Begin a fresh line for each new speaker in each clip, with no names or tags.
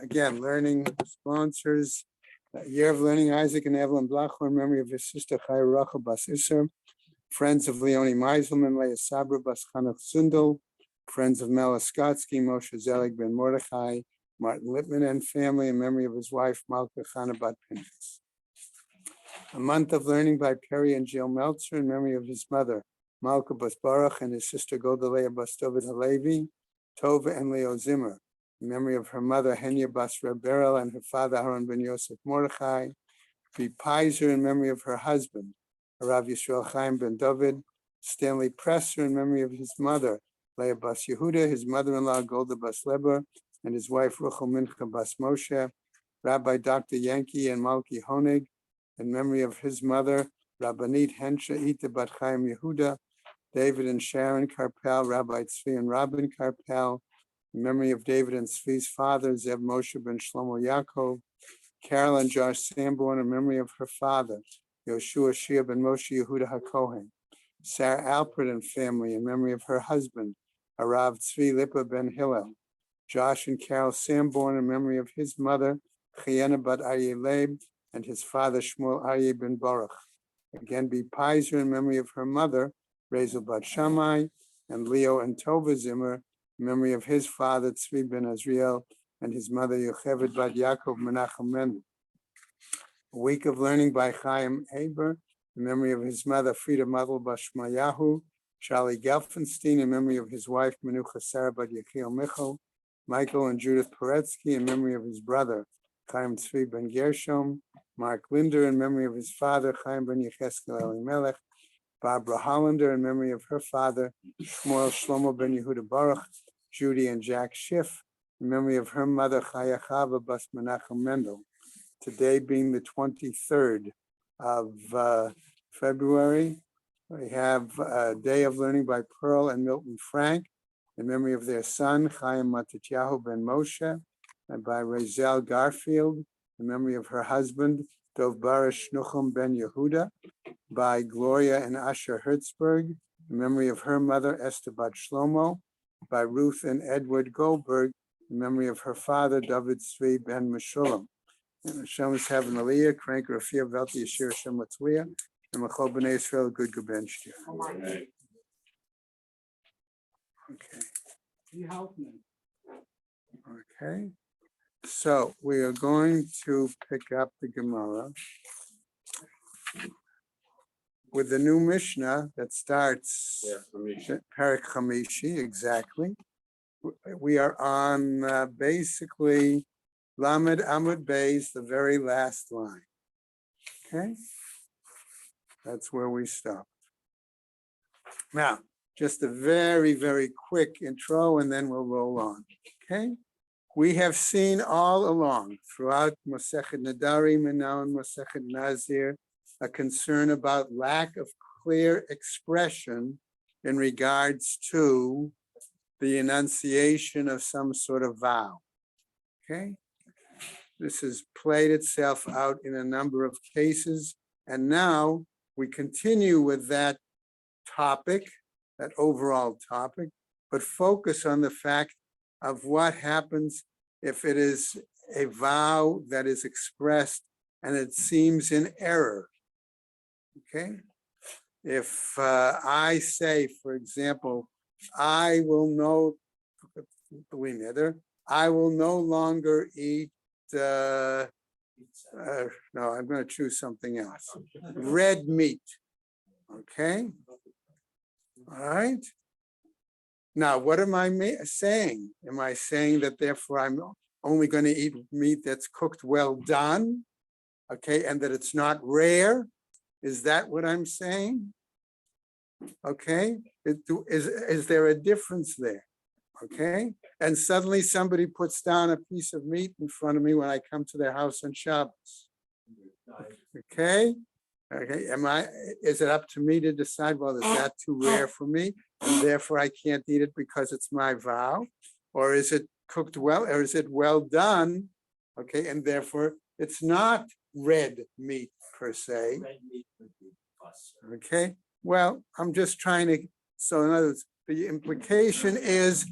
Again, learning sponsors, Year of Learning, Isaac and Evelyn Blachor, in memory of his sister Chaya Rachel Bas Isser, friends of Leonie Meiselman, Leah Sabra Bas Chanach Sundel, friends of Mela Skotsky, Moshe Zelig ben Mordechai, Martin Lippman and family, in memory of his wife Malka Chana Bat Pinchas. A month of learning by Perry and Jill Meltzer, in memory of his mother Malka Bas Baruch and his sister Godalea Bas David Halevi, Tova and Leo Zimmer, in memory of her mother Henya Bas Reberel and her father Aaron ben Yosef Mordechai. Be Pizer, in memory of her husband Rav Yisrael Chaim ben David. Stanley Presser, in memory of his mother Leah Bas Yehuda, his mother-in-law Golda Bas Leber, and his wife Ruchel Mincha Bas Moshe. Rabbi Dr. Yankee and Malki Honig, in memory of his mother Rabbanit Hensha Ita Bat Chaim Yehuda. David and Sharon Karpel, Rabbi Tzvi and Rabin Karpel, in memory of David and Tzvi's father Zeb Moshe ben Shlomo Yaakov. Carol and Josh Sanborn, in memory of her father Yoshua Shia ben Moshe Yehuda HaKohen. Sarah Alpert and family, in memory of her husband Harav Tzvi Lipa ben Hillel. Josh and Carol Sanborn, in memory of his mother Chayena Bat Aryeh Leib and his father Shmuel Aryeh ben Baruch. Again, be Pizer, in memory of her mother Rezel Bat Shammai, and Leo and Tova Zimmer, in memory of his father Tzvi ben Azriel and his mother Yocheved Bat Yaakov Menachem Mendel. A week of learning by Chaim Haber, in memory of his mother Frida Madel Bat Shmayahu. Charlie Gelfenstein, in memory of his wife Menucha Sarah Bat Yechiel Michal. Michael and Judith Poretsky, in memory of his brother Chaim Tzvi ben Gershom. Mark Linder, in memory of his father Chaim ben Yecheskel Elimelech. Barbara Hollander, in memory of her father Shmuel Shlomo ben Yehuda Baruch. Judy and Jack Schiff, in memory of her mother Chaya Chava Bas Menachem Mendel. Today being the 23rd of February, we have a day of learning by Pearl and Milton Frank, in memory of their son Chaim Matityahu ben Moshe, and by Razel Garfield, in memory of her husband Dov Barish Shnuchim ben Yehuda. By Gloria and Asher Hertzberg, in memory of her mother Esther Bat Shlomo. By Ruth and Edward Goldberg, in memory of her father David Tzvi ben Meshulam. And Hashem is having Aliyah, Crank Rafia Velti Yashir Hashem Latzliah, and Machol B'nai Yisrael Good Gaben Shtir. Okay.
You help me.
Okay. So we are going to pick up the Gemara with the new Mishnah that starts Perek Chamishi, exactly. We are on basically Lamed Amud Beis, the very last line. Okay, that's where we stop. Now, just a very, very quick intro, and then we'll roll on. Okay, we have seen all along throughout Masechet Nedarim and now in Masechet Nazir a concern about lack of clear expression in regards to the enunciation of some sort of vow. Okay, this has played itself out in a number of cases, and now we continue with that topic, that overall topic, but focus on the fact of what happens if it is a vow that is expressed and it seems in error. Okay, if I say, for example, I will no longer eat, no, I'm going to choose something else. Red meat. Okay. All right. Now, what am I saying? Am I saying that therefore I'm only going to eat meat that's cooked well done? Okay, and that it's not rare? Is that what I'm saying? Okay, is there a difference there? Okay, and suddenly somebody puts down a piece of meat in front of me when I come to their house on Shabbos. Okay, is it up to me to decide, well, is that too rare for me and therefore I can't eat it because it's my vow? Or is it cooked well, or is it well done? Okay, and therefore it's not red meat per se.
Red meat would be us.
Okay, well, I'm just trying to, so in other words, the implication is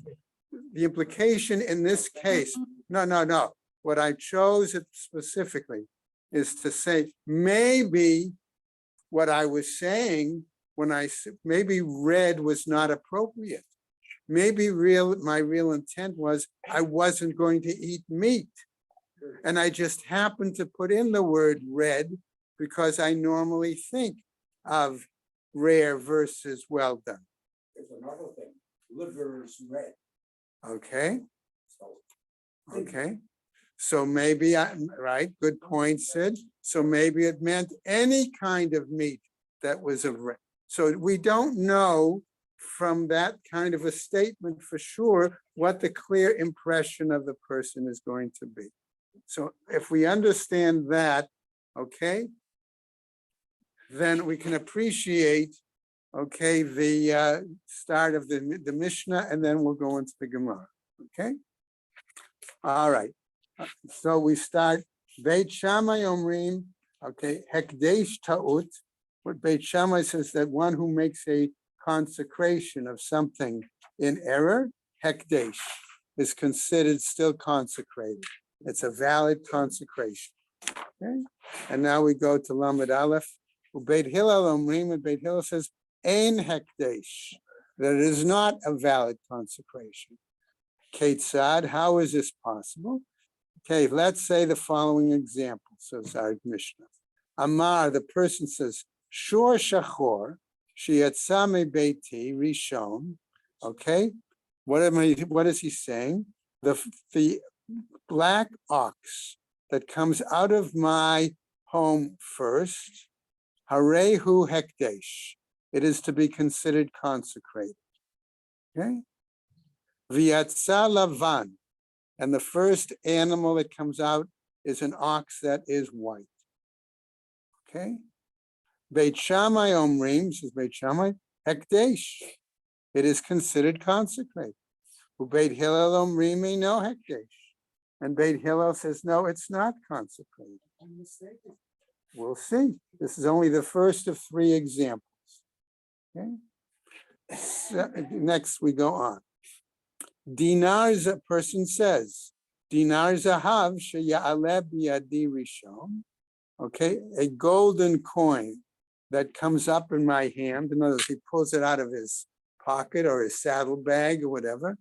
the implication in this case, no. What I chose it specifically is to say, maybe what I was saying when maybe red was not appropriate. Maybe my real intent was I wasn't going to eat meat. And I just happened to put in the word red because I normally think of rare versus well done.
There's another thing, liver is red.
Okay,
So
okay. So maybe, right, good point, Sid. So maybe it meant any kind of meat that was of red. So we don't know from that kind of a statement for sure what the clear impression of the person is going to be. So if we understand that, okay, then we can appreciate, okay, the start of the Mishnah, and then we'll go into the Gemara, okay? All right, so we start Beit Shammai Omrim, okay, Hekdesh Ta'ut. What Beit Shammai says that one who makes a consecration of something in error, Hekdesh, is considered still consecrated. It's a valid consecration. Okay, and now we go to Lamed Aleph. Beit Hillel Omrim, and Beit Hillel says Ein Hekdesh, that it is not a valid consecration. Ketzad, how is this possible? Okay, let's say the following example, says our Mishnah. Amar, the person says, Shor Shachor, Shiatzame Beiti Rishon. Okay, what is he saying? The black ox that comes out of my home first, Harehu Hekdesh, it is to be considered consecrated. Okay, Viatza Lavan, and the first animal that comes out is an ox that is white. Okay, Beit Shammai Omrim, says Beit Shammai, Hekdesh, it is considered consecrated. Beit Hillel Omrim, no Hekdesh. And Beit Hillel says, no, it's not consecrated.
I'm mistaken.
We'll see. This is only the first of three examples. Okay. So, next we go on. Dinars, a person says, Dinar Zahav sheya'aleh biyadi rishon. Okay, a golden coin that comes up in my hand. In other words, he pulls it out of his pocket or his saddlebag or whatever.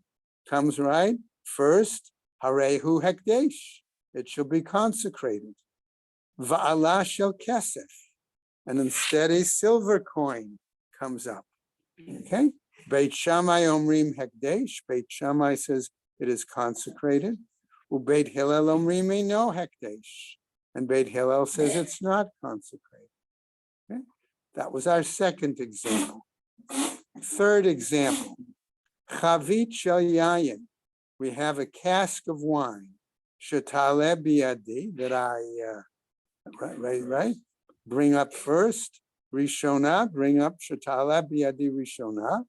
Comes right first. Harehu hekdesh, it shall be consecrated. Va'ala shel kesef, and instead a silver coin comes up. Okay, Beit Shammai Omrim hekdesh. Beit Shammai says it is consecrated. Ubeit Hillel Omrim no hekdesh, and Beit Hillel says it's not consecrated. Okay, that was our second example. Third example, Chavit shel yayin. We have a cask of wine, shetale biyadi, that I bring up first. Rishona, bring up shetale biyadi rishona.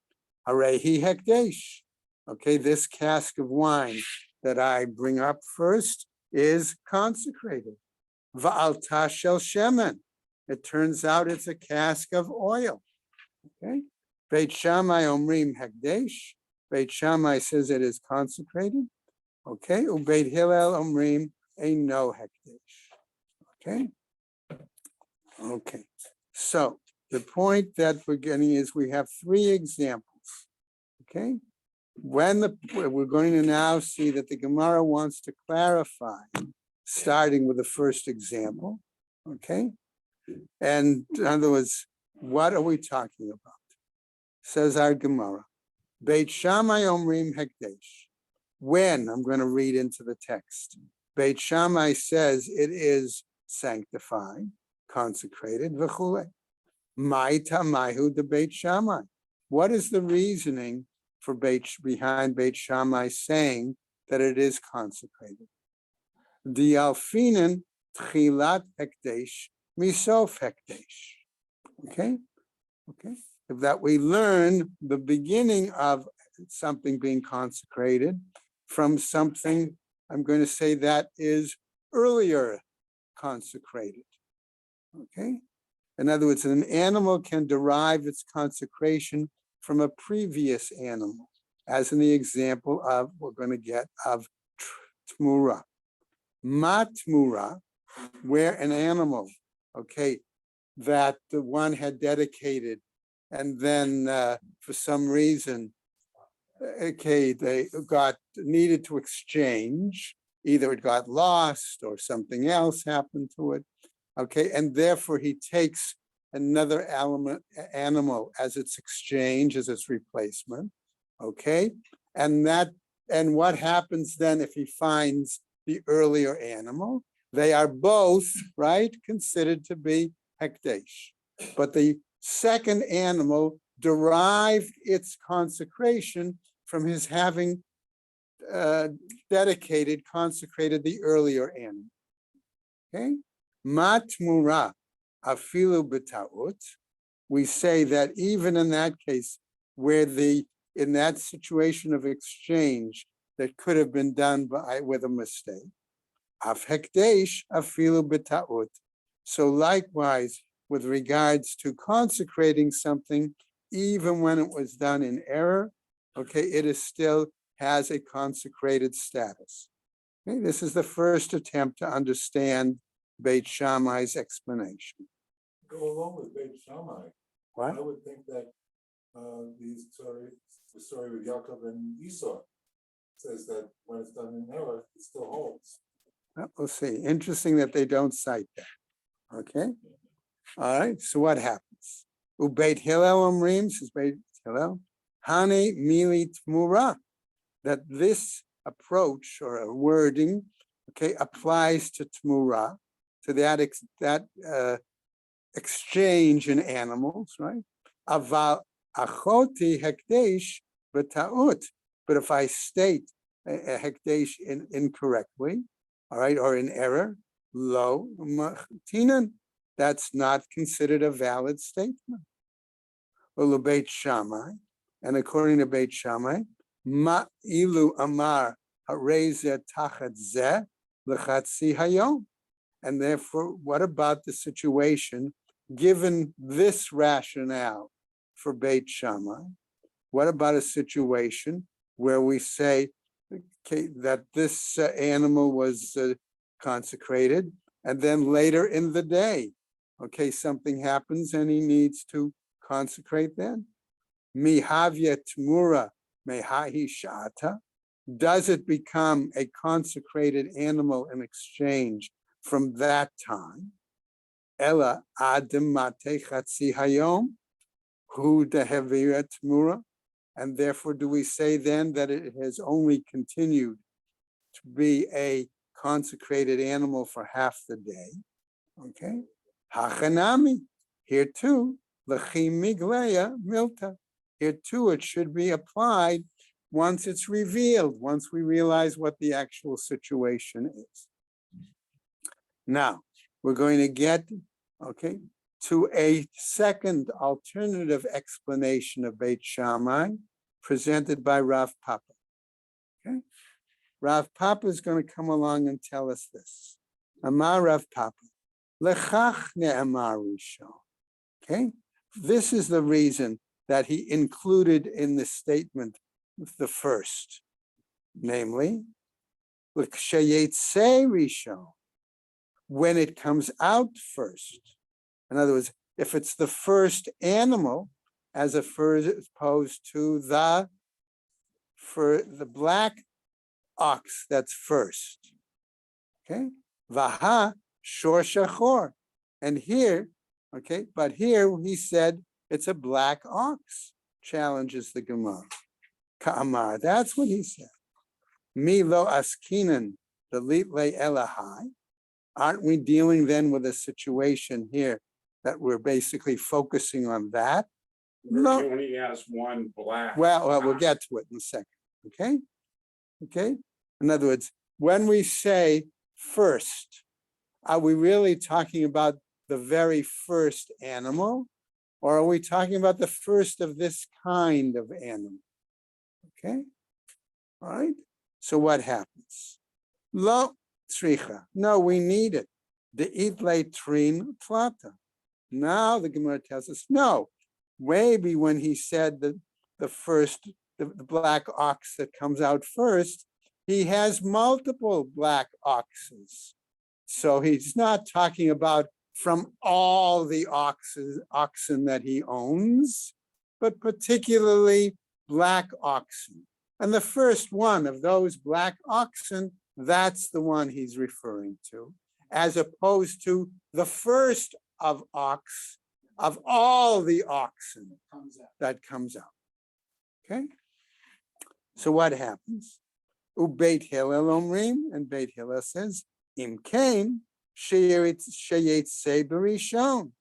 Harehi hekdesh. Okay, this cask of wine that I bring up first is consecrated. Va'alta shel shemen. It turns out it's a cask of oil. Okay, Beit Shammai Omrim hekdesh. Beit Shammai says it is consecrated. Okay, Ubeit Hillel Omrim ein no hekdesh. Okay, okay. So the point that we're getting is we have three examples. Okay, we're going to now see that the Gemara wants to clarify, starting with the first example. Okay, and in other words, what are we talking about? Says our Gemara. Beit Shammai Omrim Hekdesh. When, I'm going to read into the text, Beit Shammai says it is sanctified, consecrated, v'chule. Ma'ita maihu de Beit Shammai. What is the reasoning for behind Beit Shammai saying that it is consecrated? The alfinen tchilat hekdesh misof hekdesh. Okay, okay. That we learn the beginning of something being consecrated from something, I'm going to say, that is earlier consecrated. Okay, in other words, an animal can derive its consecration from a previous animal. as in the example of, we're going to get of tmura. Ma tmura, where an animal, okay, that the one had dedicated, and then for some reason, okay, they needed to exchange, either it got lost or something else happened to it, okay, and therefore he takes another animal as its exchange, as its replacement, okay, and what happens then if he finds the earlier animal? They are both, right, considered to be hekdesh, but the second animal derived its consecration from his having consecrated the earlier animal. Okay, matmura afilu b'taut. We say that even in that case, where in that situation of exchange that could have been done with a mistake, af hekdesh afilu b'taut. So likewise, with regards to consecrating something, even when it was done in error, okay, it is still has a consecrated status. Okay, this is the first attempt to understand Beit Shammai's explanation.
Go along with Beit Shammai.
What?
I would think that the story with Yaakov and Esau says that when it's done in error, it still holds.
Well, we'll see. Interesting that they don't cite that. Okay. All right. So what happens? Ubeit Hillel Omrim, says Beit Hillel, Hane Mili Tmura, that this approach or a wording, okay, applies to Tmura, to that exchange in animals, right? Aval achoti hekdesh b'taut. But if I state a hekdesh incorrectly, all right, or in error, lo machtinan, that's not considered a valid statement. Ulu Beit Shammai, and according to Beit Shammai, ma ilu amar harezeh tachat zeh lechatzi hayom. And therefore, what about the situation, given this rationale for Beit Shammai? What about a situation where we say, okay, that this animal was consecrated, and then later in the day, okay, something happens and he needs to consecrate then? Mihavya tmura mehahi shata. Does it become a consecrated animal in exchange from that time? Ella adim mate chatzi hayom hu dehevira tmura. And therefore, do we say then that it has only continued to be a consecrated animal for half the day? Okay. Hachanami, here too, lechi migleya milta. Here too, it should be applied once it's revealed, once we realize what the actual situation is. Now, we're going to get, okay, to a second alternative explanation of Beit Shammai presented by Rav Papa. Okay, Rav Papa is going to come along and tell us this. Amar Rav Papa, lechach ne'amar rishon. Okay, this is the reason that he included in the statement the first, namely, l'kshayetze rishon, when it comes out first. In other words, if it's the first animal, as opposed to the black ox that's first. Okay, vaha shor shachor, and here, okay, but here he said it's a black ox. Challenges the Gemara. Ka'amar, that's what he said. Mi lo askinan the litle elahai. Aren't we dealing then with a situation here that we're basically focusing on that?
No. He only has one black.
Well, we'll get to it in a second. Okay. Okay. In other words, when we say first, are we really talking about the very first animal, or are we talking about the first of this kind of animal? Okay. All right. So what happens? Lo tzricha. No, we need it. The itle trin plata. Now the Gemara tells us no. Maybe when he said that the first the black ox that comes out first, he has multiple black oxes. So he's not talking about from all the oxen that he owns, but particularly black oxen. And the first one of those black oxen, that's the one he's referring to, as opposed to the first of all the oxen that comes out. Okay? So what happens? Ubeit Hillel Omrim, and Beit Hillel says, Im Kain, Sheyet Saberi shown.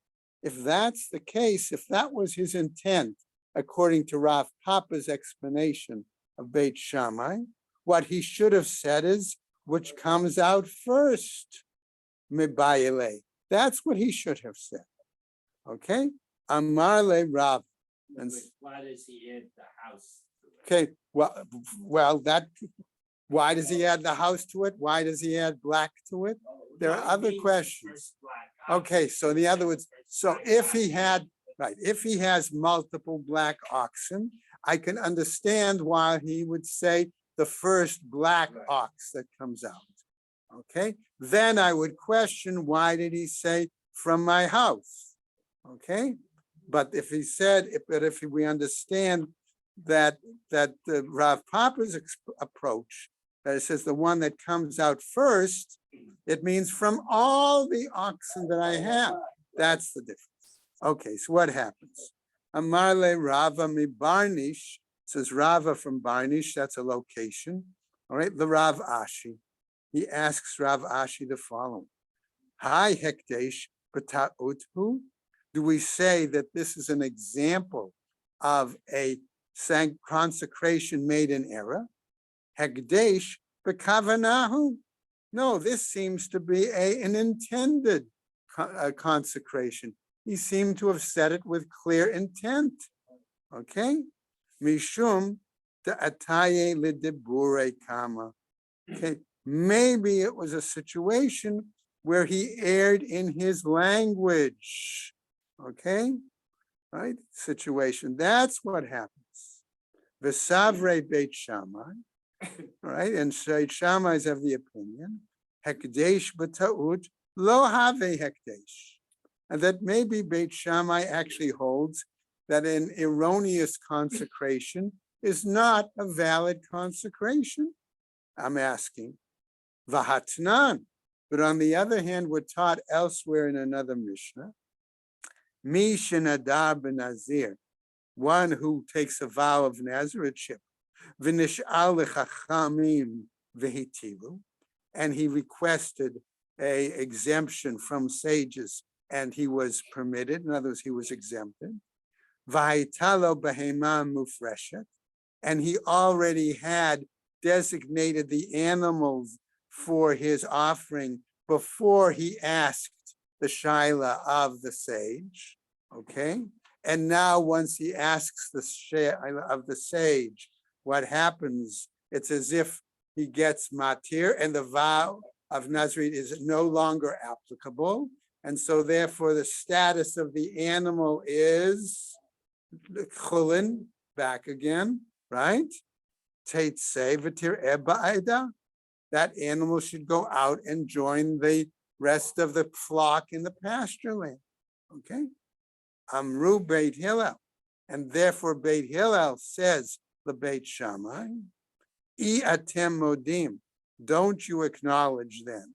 If that's the case, if that was his intent, according to Rav Papa's explanation of Beit Shammai, what he should have said is, which comes out first, Mebayele. That's what he should have said. Okay? Amarle Rav.
Why does he add the house?
Okay, well, that, why does he add the house to it? Why does he add black to it? There are other questions. Okay, so in other words, so if he had, right, if he has multiple black oxen, I can understand why he would say the first black ox that comes out. Okay, then I would question, why did he say from my house? Okay, but if he said, if we understand that the Rav Papa's approach, that it says the one that comes out first, it means from all the oxen that I have. That's the difference. Okay, so what happens? Amarle Rava mi Barnish, says Rava from Barnish, that's a location. All right, the Rav Ashi. He asks Rav Ashi the following. Hi Hekdesh B'ta'uthu. Do we say that this is an example of a consecration made in error? Hekdesh B'kavanahu. No, this seems to be an intended consecration. He seemed to have said it with clear intent. Okay? Mishum ta'ataye lidibure kama. Okay, maybe it was a situation where he erred in his language. Okay? Right? Situation. That's what happens. V'savre Beit Shammai. Right? And Shammai's have the opinion. Hekdesh b'ta'ut lo have hekdesh. And that maybe Beit Shammai actually holds that an erroneous consecration is not a valid consecration. I'm asking. Vahatnan. But on the other hand, we're taught elsewhere in another Mishnah. Mi shenadar b'nazir. One who takes a vow of Nazirithship. V'nish'al l'chachamim v'hitilu. And he requested a exemption from sages, and he was permitted. In other words, he was exempted. V'haitalo behema mufreshet. And he already had designated the animals for his offering before he asked the shaila of the sage. Okay? And now once he asks the shaila of the sage, what happens? It's as if he gets matir and the vow of Nazirite is no longer applicable. And so therefore the status of the animal is chulin, back again, right? Teitzei v'tir eba'eda. That animal should go out and join the rest of the flock in the pasture land. Okay? Amru Beit Hillel. And therefore Beit Hillel says the Beit Shammai, I atem modim. Don't you acknowledge then,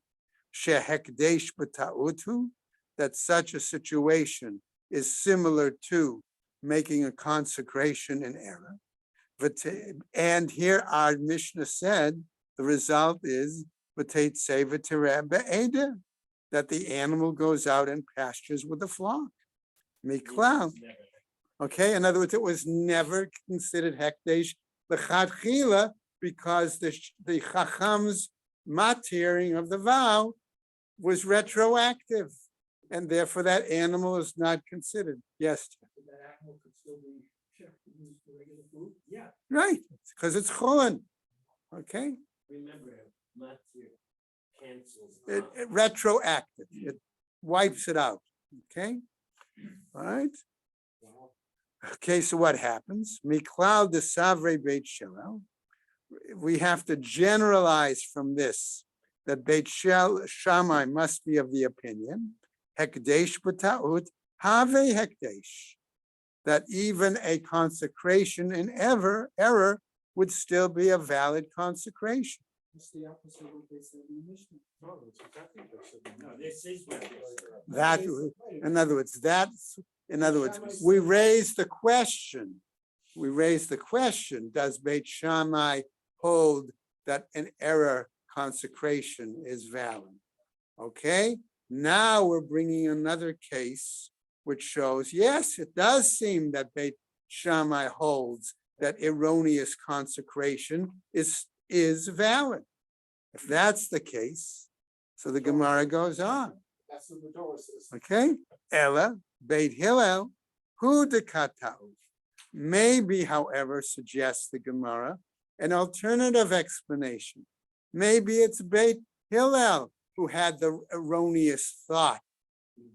shehekdesh b'ta'utu, that such a situation is similar to making a consecration in error. And here our Mishnah said, the result is that the animal goes out and pastures with the flock. Miklau. Okay, in other words, it was never considered hekdesh l'chadchila because the chacham's matiring of the vow was retroactive, and therefore that animal is not considered. Yes.
That animal could still be used for regular food? Yeah.
Right, because it's chulin. Okay.
Remember, matir cancels.
It retroactive. It wipes it out. Okay. All right. Okay, so what happens? Miklal de Savre Beit Shillel. We have to generalize from this that Beit Shammai must be of the opinion, Hekdesh b'ta'ut have hekdesh, that even a consecration in error would still be a valid consecration.
It's the opposite of what they said in the Mishnah.
No, that's exactly what they said.
No, this is what they said.
That, in other words, we raise the question. We raise the question, does Beit Shammai hold that an error consecration is valid? Okay, now we're bringing another case which shows, yes, it does seem that Beit Shammai holds that erroneous consecration is valid. If that's the case, so the Gemara goes on.
That's what the Torah says.
Okay, Ella, Beit Hillel, hu dekatau. Maybe, however, suggests the Gemara, an alternative explanation. Maybe it's Beit Hillel who had the erroneous thought.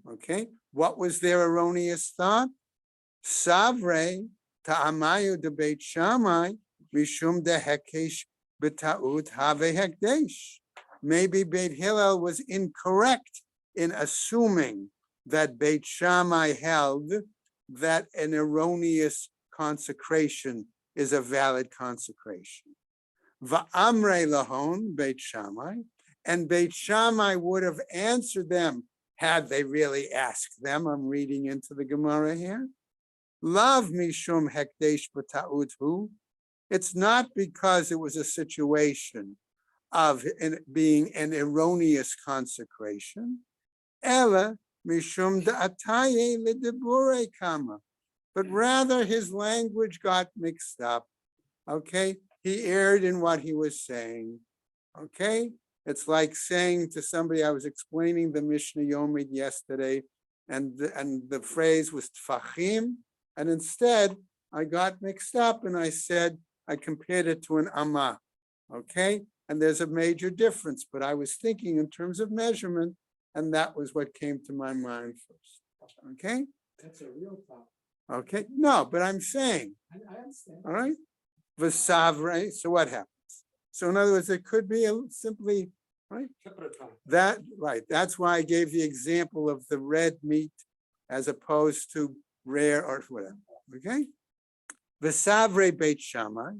Okay, what was their erroneous thought? Savre ta'amayu de Beit Shammai mishum de hekesh b'ta'ut have hekdesh. Maybe Beit Hillel was incorrect in assuming that Beit Shammai held that an erroneous consecration is a valid consecration. Va'amrei lahon Beit Shammai, and Beit Shammai would have answered them had they really asked them. I'm reading into the Gemara here. Lav mishum hekdesh b'ta'ut hu. It's not because it was a situation of being an erroneous consecration. Ella mishum da'ataye ledibure kama. But rather his language got mixed up. Okay, he erred in what he was saying. Okay, it's like saying to somebody, I was explaining the Mishnah Yomi yesterday, and the phrase was tfachim, and instead I got mixed up and I said, I compared it to an amma. Okay, and there's a major difference, but I was thinking in terms of measurement, and that was what came to my mind first. Okay,
That's a real problem.
okay, no, but I'm saying,
I understand.
all right, Vasavre, so what happens? So in other words, it could be simply, right? That, right, that's why I gave the example of the red meat as opposed to rare or whatever, okay? Vasavre Beit Shammai,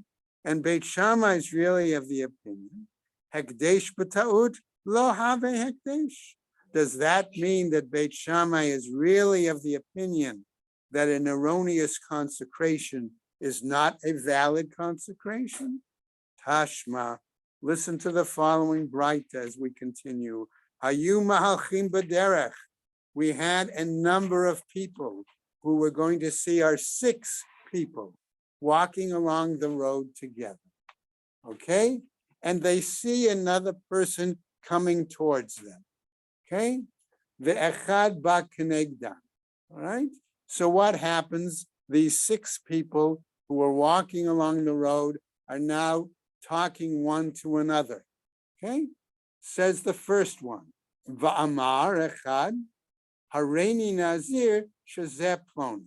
and Beit Shammai is really of the opinion, Hekdesh b'ta'ut lo have hekdesh. Does that mean that Beit Shammai is really of the opinion that an erroneous consecration is not a valid consecration? Tashma, listen to the following bright as we continue. Hayu mahalchim b'derech. We had a number of people who were going to see our 6 people walking along the road together. Okay? And they see another person coming towards them. Okay? Ve'echad ba kenegdan. All right? So what happens? These 6 people who are walking along the road are now talking one to another. Okay? Says the first one. Va'amar echad hareini nazir shezeh ploni.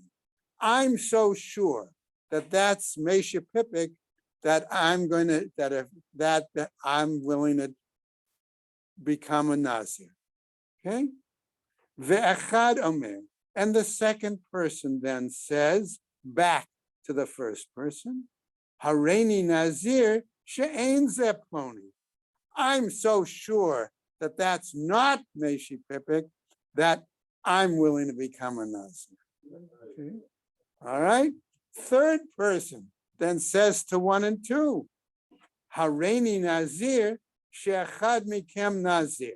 I'm so sure that that's Mesha Pipik that I'm going to that I'm willing to become a Nazir. Okay? Ve'echad omer. And the second person then says back to the first person, Hareini Nazir she'ein zeh ploni. I'm so sure that that's not Meshi Pipik that I'm willing to become a Nazir. Okay. All right. Third person then says to 1 and 2, Hareini Nazir she'echad mikem Nazir.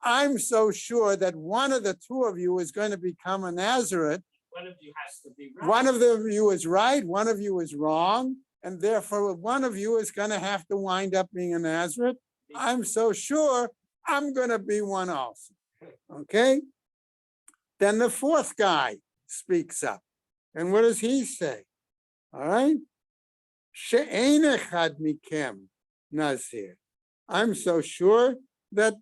I'm so sure that one of the 2 of you is going to become a Nazirite.
One of you has to be right.
One of you is right, one of you is wrong, and therefore one of you is going to have to wind up being a Nazirite. I'm so sure I'm going to be one also. Okay? Then the fourth guy speaks up. And what does he say? All right? She'ein echad mikem Nazir. I'm so sure that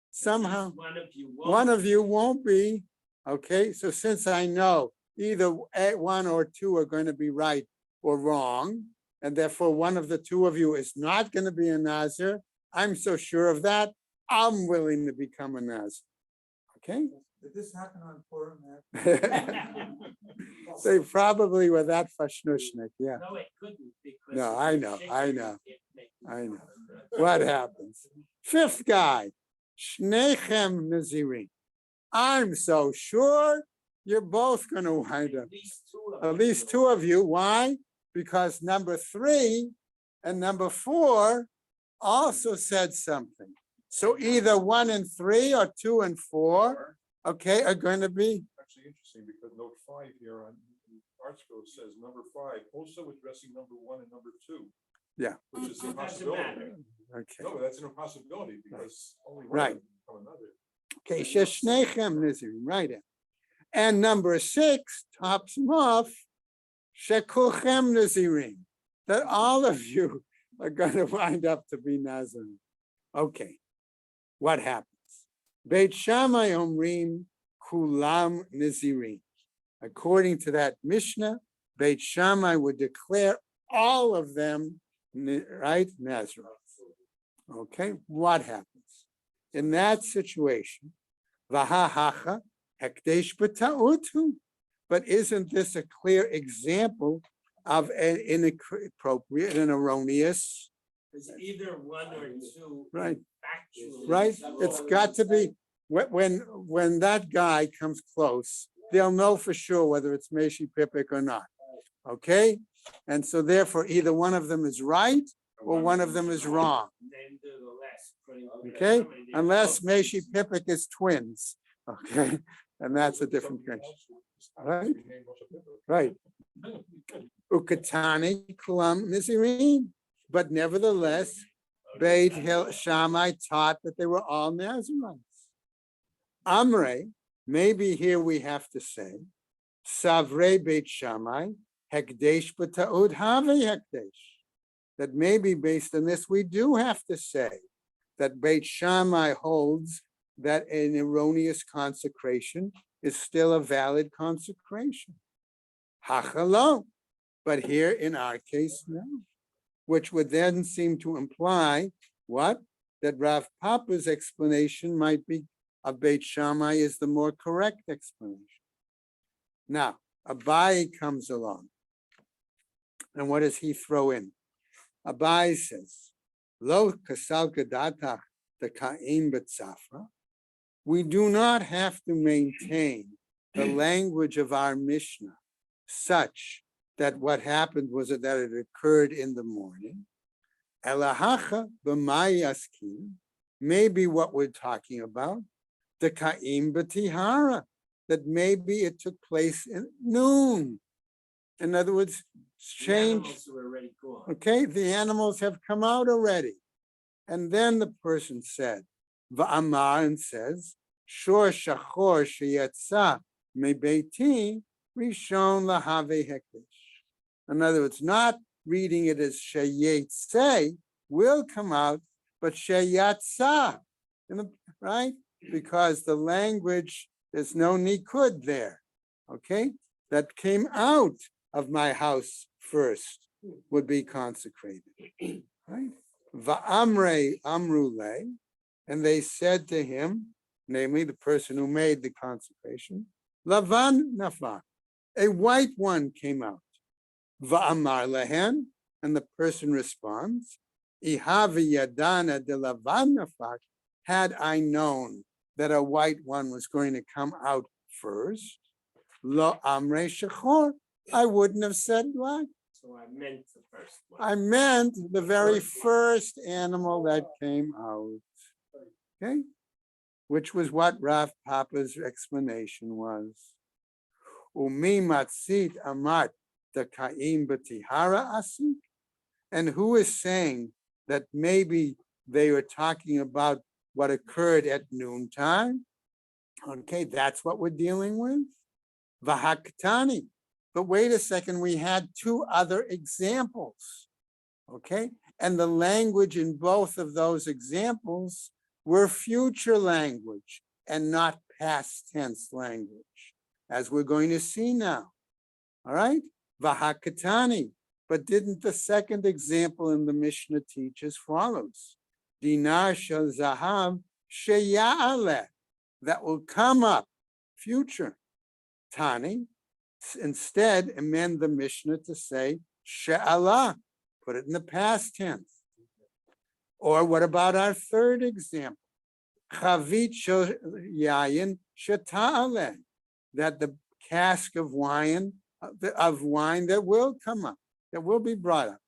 somehow
One of you
one of you won't be. Okay, so since I know either one or two are going to be right or wrong, and therefore one of the two of you is not going to be a Nazir. I'm so sure of that, I'm willing to become a Nazir. Okay?
Did this happen on Purim?
They probably were that fashnushnik, yeah.
No, it couldn't because.
No,
if
I
you
know,
shake
I
it,
know,
it makes
I
it
know.
happen.
What happens? Fifth guy, Shnechem Nazirin. I'm so sure you're both going to wind up. At least two of you. Why? Because number 3 and number 4 also said something. So either 1 and 3 or 2 and 4, okay, are going to be.
Actually interesting because note 5 here on Art Scroll says number 5, also addressing number 1 and number 2.
Yeah.
Which is an
It doesn't
impossibility.
matter.
Okay.
No, but that's an impossibility because only one
Right.
can become another.
Okay, Sheshnechem Nazirin, right. And number 6 tops them off, Shekulchem Nazirin, that all of you are going to wind up to be Nazirin. Okay, what happens? Beit Shammai Omrim Kulam Nazirin. According to that Mishnah, Beit Shammai would declare all of them, right, Nazirites. Okay, what happens? In that situation, Vahahacha Hekdesh B'ta'utu. But isn't this a clear example of an inappropriate and erroneous?
It's either 1 or 2.
Right.
Factually.
Right? It's got to be, when that guy comes close, they'll know for sure whether it's Meshi Pipik or not. Okay? And so therefore, either one of them is right or one of them is wrong.
Then do the less, according to
Okay?
the Shammai, they're
Unless
both
Meshi Pipik is twins. Okay? And that's a different thing. Right? Right. Ukatani Kulam Nazirin. But nevertheless, Beit Shammai taught that they were all Nazirites. Amre, maybe here we have to say, Savre Beit Shammai, Hekdesh B'ta'ud Have Hekdesh. That maybe based on this, we do have to say that Beit Shammai holds that an erroneous consecration is still a valid consecration. Hachalo. But here in our case, no. Which would then seem to imply what? That Rav Papa's explanation might be of Beit Shammai is the more correct explanation. Now, Abai comes along. And what does he throw in? Abai says, Lo kasal gadatach the ka'im betzafra. We do not have to maintain the language of our Mishnah such that what happened was that it occurred in the morning. Elahacha b'mayaskim, maybe what we're talking about, the ka'im b'tihara, that maybe it took place in noon. In other words,
The
change.
animals were already gone.
Okay, the animals have come out already. And then the person said, Va'amar, and says, Shor shachor sheyatsa mebeiti rishon lahave hekdesh. In other words, not reading it as sheyatse will come out, but sheyatsa, right? Because the language, there's no nikud there, okay? That came out of my house first would be consecrated, right? Va'amre amrule, and they said to him, namely the person who made the consecration, Lavan nafar, a white one came out. Va'amar lehen, and the person responds, Ihavi yadana de lavan nafar, had I known that a white one was going to come out first, lo amre shechor, I wouldn't have said black.
So I meant the first one.
I meant the very first animal that came out. Okay? Which was what Rav Papa's explanation was. Umi matzit amat the ka'im b'tihara asik. And who is saying that maybe they were talking about what occurred at noontime? Okay, that's what we're dealing with. Vahaktani. But wait a second, we had 2 other examples, okay? And the language in both of those examples were future language and not past tense language. as we're going to see now. All right? Vahakatani. But didn't the second example in the Mishnah teach as follows? Dinar shel zahav sheya'aleh. That will come up, future. Tani. Instead, amend the Mishnah to say she'alah. Put it in the past tense. Or what about our third example? Chavit shel yayin sheta'aleh. That the cask of wine that will come up, that will be brought up.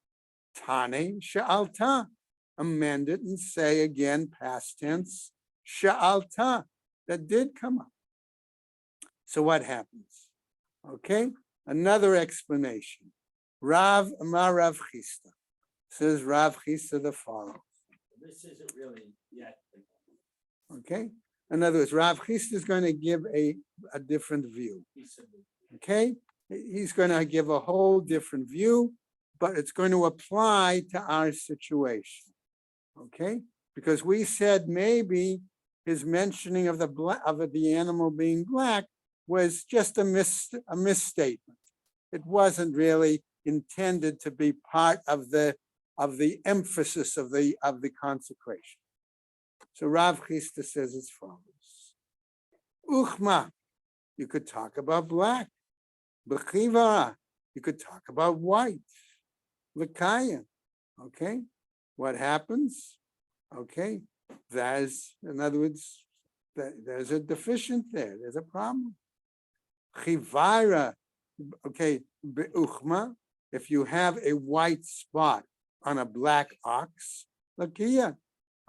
Tane she'alta. Amend it and say again, past tense, she'alta, that did come up. So what happens? Okay, another explanation. Rav Amar Rav Chisda. Says Rav Chisda the following.
This isn't really yet.
Okay, in other words, Rav Chisda is going to give a different view. Okay, he's going to give a whole different view, but it's going to apply to our situation. Okay, because we said maybe his mentioning of the animal being black was just a misstatement. It wasn't really intended to be part of the emphasis of the consecration. So Rav Chisda says as follows: Uchma, you could talk about black. B'chivara, you could talk about white. L'kaya, okay. What happens? Okay, there's, in other words, there's a deficient there. There's a problem. Chivara, okay, be'uchma, if you have a white spot on a black ox, lakia,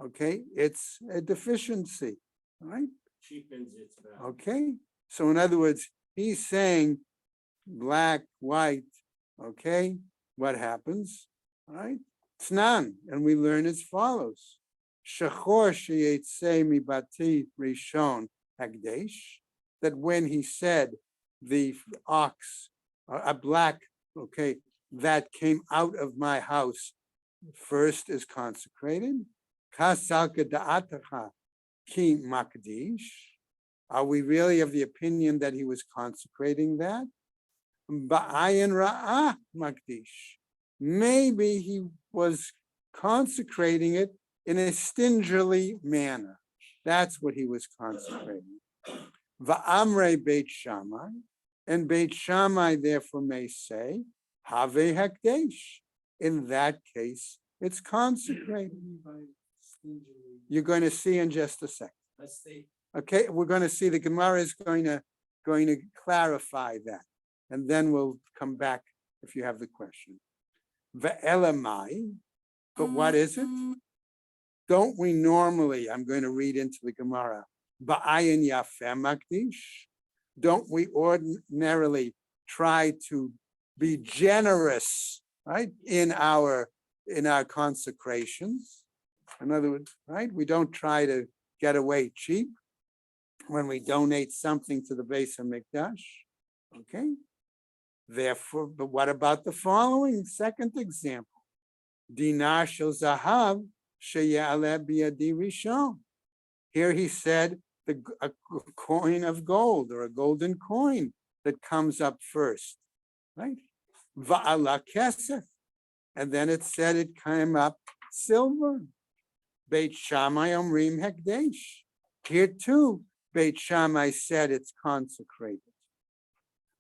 okay, it's a deficiency, right?
Cheapens its value.
Okay, so in other words, he's saying black, white, okay, what happens? All right, Tznan, and we learn as follows. Shachor sheyetzei mibati rishon hagdesh, that when he said the ox, a black, okay, that came out of my house first is consecrated. Kasalka da'atacha ki makdish. Are we really of the opinion that he was consecrating that? Ba'ayin ra'ah makdish. Maybe he was consecrating it in a stingily manner. That's what he was consecrating. Va'amre Beit Shammai, and Beit Shammai therefore may say, Have Hakdesh. In that case, it's consecrated. You're going to see in just a second.
Let's see.
Okay, we're going to see the Gemara is going to clarify that, and then we'll come back if you have the question. Ve'elamai, but what is it? Don't we normally, I'm going to read into the Gemara, ba'ayin yafeh makdish? Don't we ordinarily try to be generous, right, in our consecrations? In other words, right, we don't try to get away cheap when we donate something to the Beis HaMikdash, okay? Therefore, but what about the following second example? Dinar shel zahav sheya'aleh biyadi rishon. Here he said a coin of gold or a golden coin that comes up first, right? Va'ala kesef. And then it said it came up silver. Beit Shammai omrim hekdesh. Here too, Beit Shammai said it's consecrated.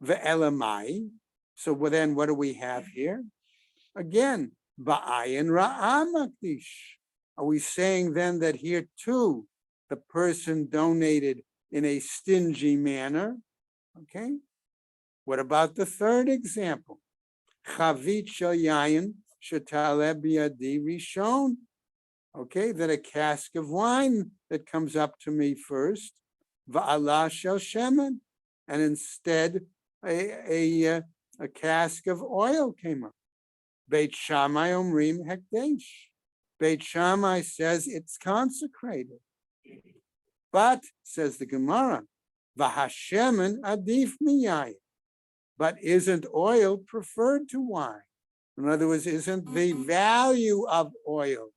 Ve'elamai. So then what do we have here? Again, ba'ayin ra'ah makdish. Are we saying then that here too, the person donated in a stingy manner? Okay. What about the third example? Chavit shel yayin shetaleh biyadi rishon. Okay, that a cask of wine that comes up to me first, va'ala shel shemen, and instead a cask of oil came up. Beit Shammai omrim hekdesh. Beit Shammai says it's consecrated. But, says the Gemara, v'hashemen adif miyayin. But isn't oil preferred to wine? In other words, isn't the value of oil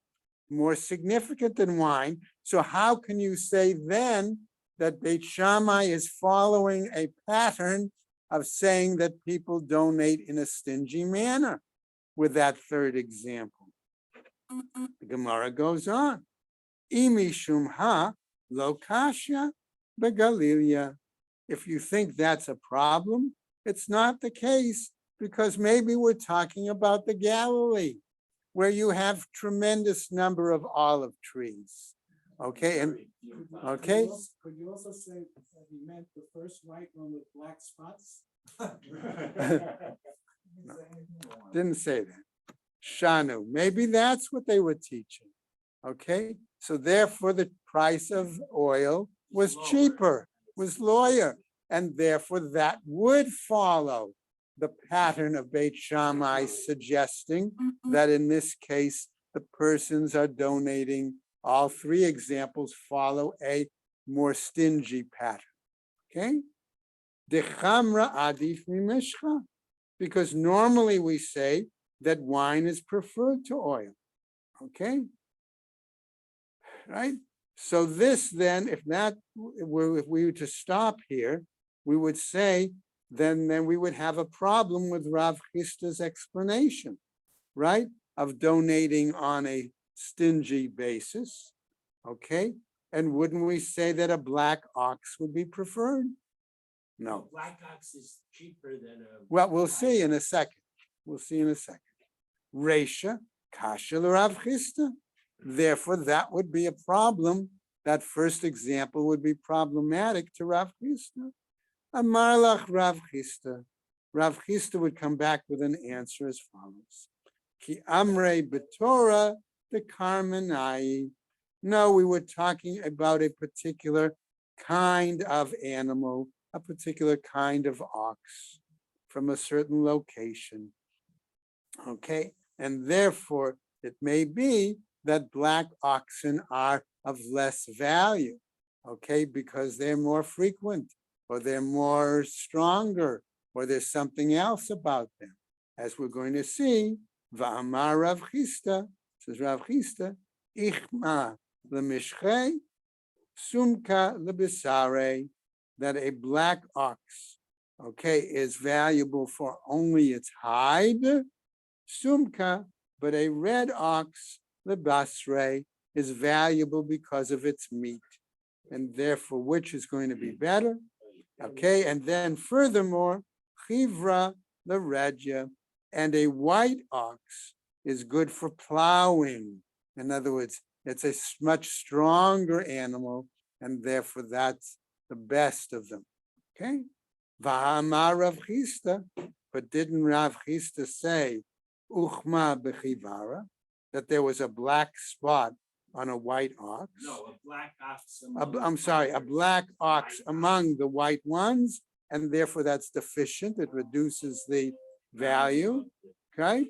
more significant than wine? So how can you say then that Beit Shammai is following a pattern of saying that people donate in a stingy manner with that third example. The Gemara goes on. Imi shumha lo kasha begalilia. If you think that's a problem, it's not the case, because maybe we're talking about the Galilee, where you have tremendous number of olive trees. Okay, and okay.
Could you also say that he meant the first white one with black spots?
Didn't say that. Shanu, maybe that's what they were teaching. Okay, so therefore the price of oil was cheaper, was lower, and therefore that would follow the pattern of Beit Shammai, suggesting that in this case, the persons are donating. All three examples follow a more stingy pattern. Okay? Dechamra adif mimishcha, because normally we say that wine is preferred to oil. Okay? Right? So this then, if we were to stop here, we would say, then we would have a problem with Rav Chisda's explanation, right? Of donating on a stingy basis, okay? And wouldn't we say that a black ox would be preferred? No.
Black ox is cheaper than a.
Well, we'll see in a second. We'll see in a second. Reisha, kasha Rav Chisda. Therefore, that would be a problem. That first example would be problematic to Rav Chisda. Amarlach Rav Chisda. Rav Chisda would come back with an answer as follows. Ki amrei b'Torah the karmanai. No, we were talking about a particular kind of animal, a particular kind of ox from a certain location. Okay, and therefore it may be that black oxen are of less value, okay, because they're more frequent, or they're more stronger, or there's something else about them. As we're going to see, Va'amar Rav Chisda, says Rav Chisda, Ichma lemishchei, Sumka lebisare, that a black ox, okay, is valuable for only its hide, Sumka, but a red ox, lebasre, is valuable because of its meat. And therefore, which is going to be better? Okay, and then furthermore, chivra leredja, and a white ox is good for plowing. In other words, it's a much stronger animal, and therefore that's the best of them. Okay, v'hamar Rav Chisda, but didn't Rav Chisda say uchma bechivara, that there was a black spot on a white ox?
No, a black ox.
I'm sorry, a black ox among the white ones, and therefore that's deficient. It reduces the value. Okay?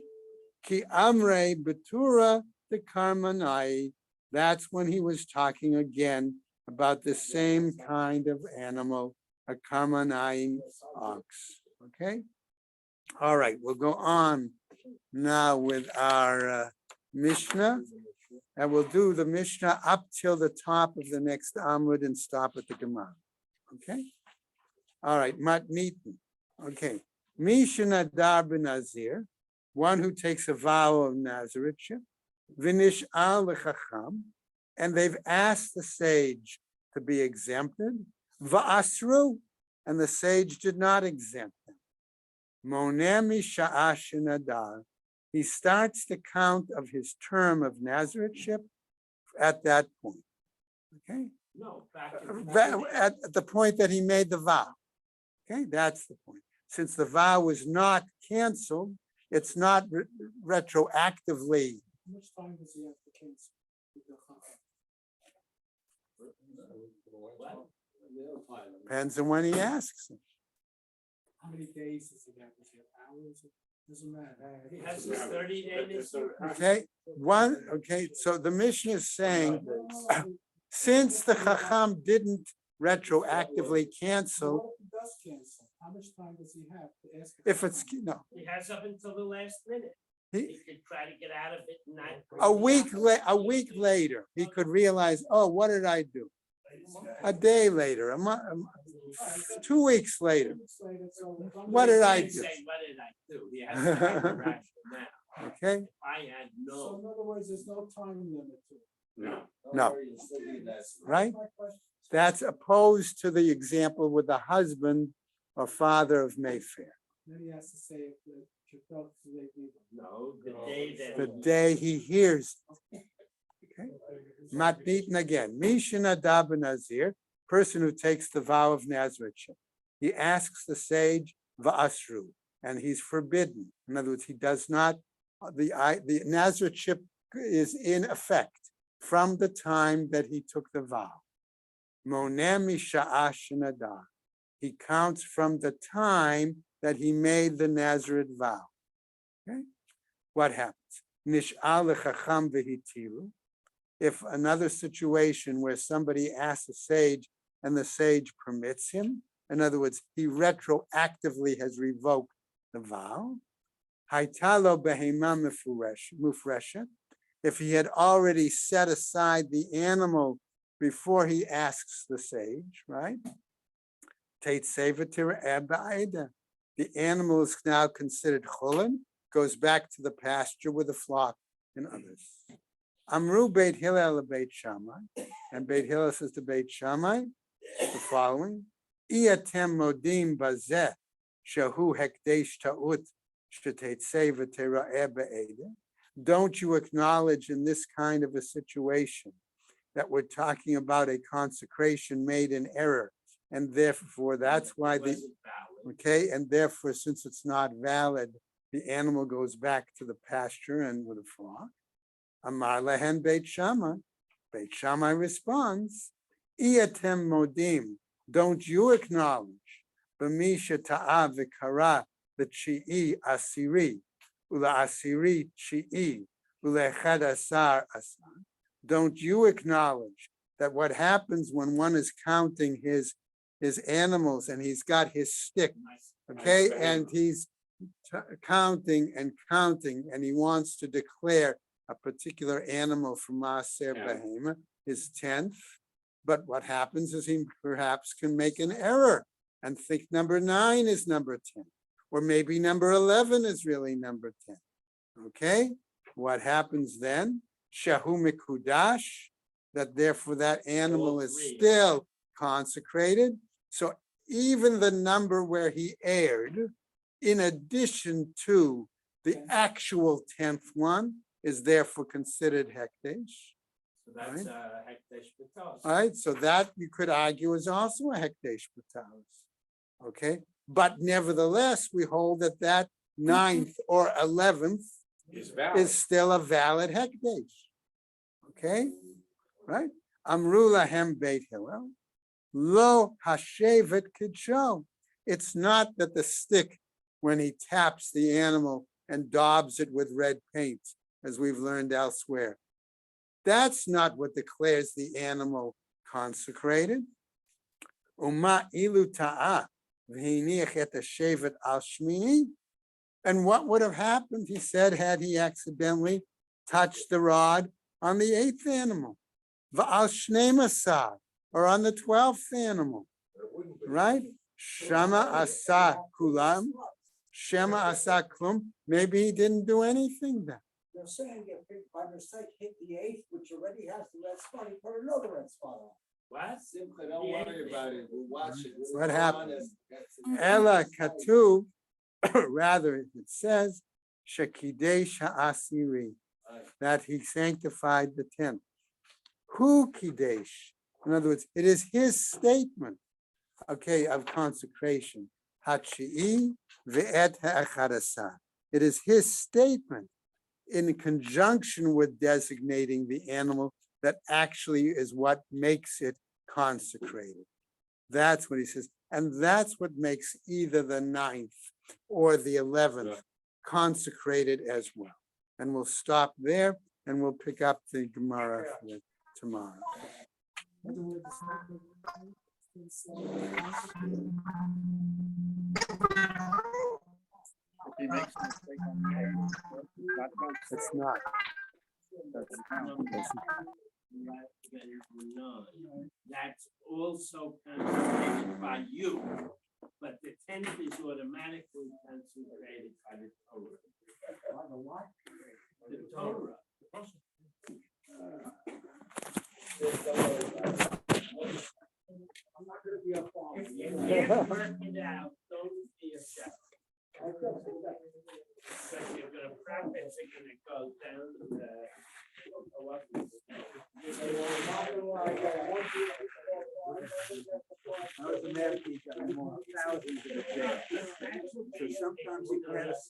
Ki amre betura the karmanai. That's when he was talking again about the same kind of animal, a karmanai ox. Okay? All right, we'll go on now with our Mishnah. And we'll do the Mishnah up till the top of the next Amud and stop at the Gemara. Okay? All right, Matnitin. Okay. Mishnah Dar Nazir, one who takes a vow of Nazirite, Vinish al Lechacham, and they've asked the sage to be exempted, Va'asru, and the sage did not exempt them. Monemi Sha'ashin Adar. He starts the count of his term of Naziriteship at that point. Okay?
No,
At the point that he made the vow. Okay, that's the point. Since the vow was not canceled, it's not retroactively.
How much time does he have to cancel?
Depends on when he asks him.
How many days does he have? Does he have hours? Doesn't matter.
He has his 30-day.
Okay, so the Mishnah is saying, since the Chacham didn't retroactively cancel,
What if he does cancel? How much time does he have to ask?
if it's, no,
He has up until the last minute.
he,
He could try to get out of it and not.
a week later, he could realize, oh, what did I do? a day later, a month, 2 weeks later. What did I do?
Say, what did I do? He has to have a rationale.
Okay,
I had
So in
no.
other words, there's no time limit to it.
No,
no, right? That's opposed to the example with the husband or father of Mayfair.
Then he has to say if the Chakotay leave.
No, the day that.
The day he hears. Okay. Matnitin again. Mishin Adab Nazir, person who takes the vow of Nazareth. He asks the sage Va'asru, and he's forbidden. In other words, he does not. The Nazareth is in effect from the time that he took the vow. Monem Misha'ash Nadar. He counts from the time that he made the Nazareth vow. Okay, what happens? Nish'al lechacham v'hitilu. If another situation where somebody asks a sage and the sage permits him, in other words, he retroactively has revoked the vow. Haitalo behema mufresha. If he had already set aside the animal before he asks the sage, right? The animal is now considered chulin, goes back to the pasture with the flock and others. Amru Beit Hillel Beit Shammai, and Beit Hillel says to Beit Shammai the following: Iatem modim bazeh shahu hekdesh ta'ut shetetzei v'tera'eh be'edeh. Don't you acknowledge in this kind of a situation that we're talking about a consecration made in error, and therefore that's why the okay, and therefore since it's not valid, the animal goes back to the pasture and with the flock. Amar lehen Beit Shammai. Beit Shammai responds, Iatem modim, don't you acknowledge b'misha ta'av v'kara l'chi'i asiri ula asiri chi'i ula echad asar asar. Don't you acknowledge that what happens when one is counting his animals and he's got his stick, okay, and he's counting and he wants to declare a particular animal from Maaser Behema, his 10th, but what happens is he perhaps can make an error and think number 9 is number 10, or maybe number 11 is really number 10. Okay, what happens then? Shahu Mikudash, that therefore that animal is still consecrated. So even the number where he erred, in addition to the actual 10th one, is therefore considered hekdesh.
So that's hekdesh b'tos.
All right, so that you could argue is also a hekdesh b'talis. Okay, but nevertheless, we hold that that 9th or 11th
is valid.
is still a valid hekdesh. Okay, right? Amru lahem Beit Hillel, lo hashevet kidsho. It's not that the stick, when he taps the animal and daubs it with red paint, as we've learned elsewhere, that's not what declares the animal consecrated. Uma ilu ta'ah v'hiniach et hashevet al shmini. And what would have happened, he said, had he accidentally touched the rod on the 8th animal, v'al shnei masar, or on the 12th animal, right? Shama asa kulam, shema asa klum. Maybe he didn't do anything then.
They're saying if he by mistake hit the 8th, which already has the red spot, he put another red spot on.
What?
Simcha, don't worry about it. We'll watch it.
What happened? Ella katu, rather it says, Shekidesh ha'asiri, that he sanctified the 10th. Who kidesh? In other words, it is his statement, okay, of consecration. Hachi'i ve'et ha'achadasa. It is his statement in conjunction with designating the animal that actually is what makes it consecrated. That's what he says. And that's what makes either the 9th or the 11th consecrated as well. And we'll stop there and we'll pick up the Gemara for tomorrow. It's not. That's
that's also concentrated by you, but the tenth is automatically concentrated by the Torah. The Torah.
I'm not gonna be a farmer.
If you can't work it out, don't be a chef. Because you're gonna practice, it's gonna go down to the.
I was a math teacher, I'm on thousands of exams. So sometimes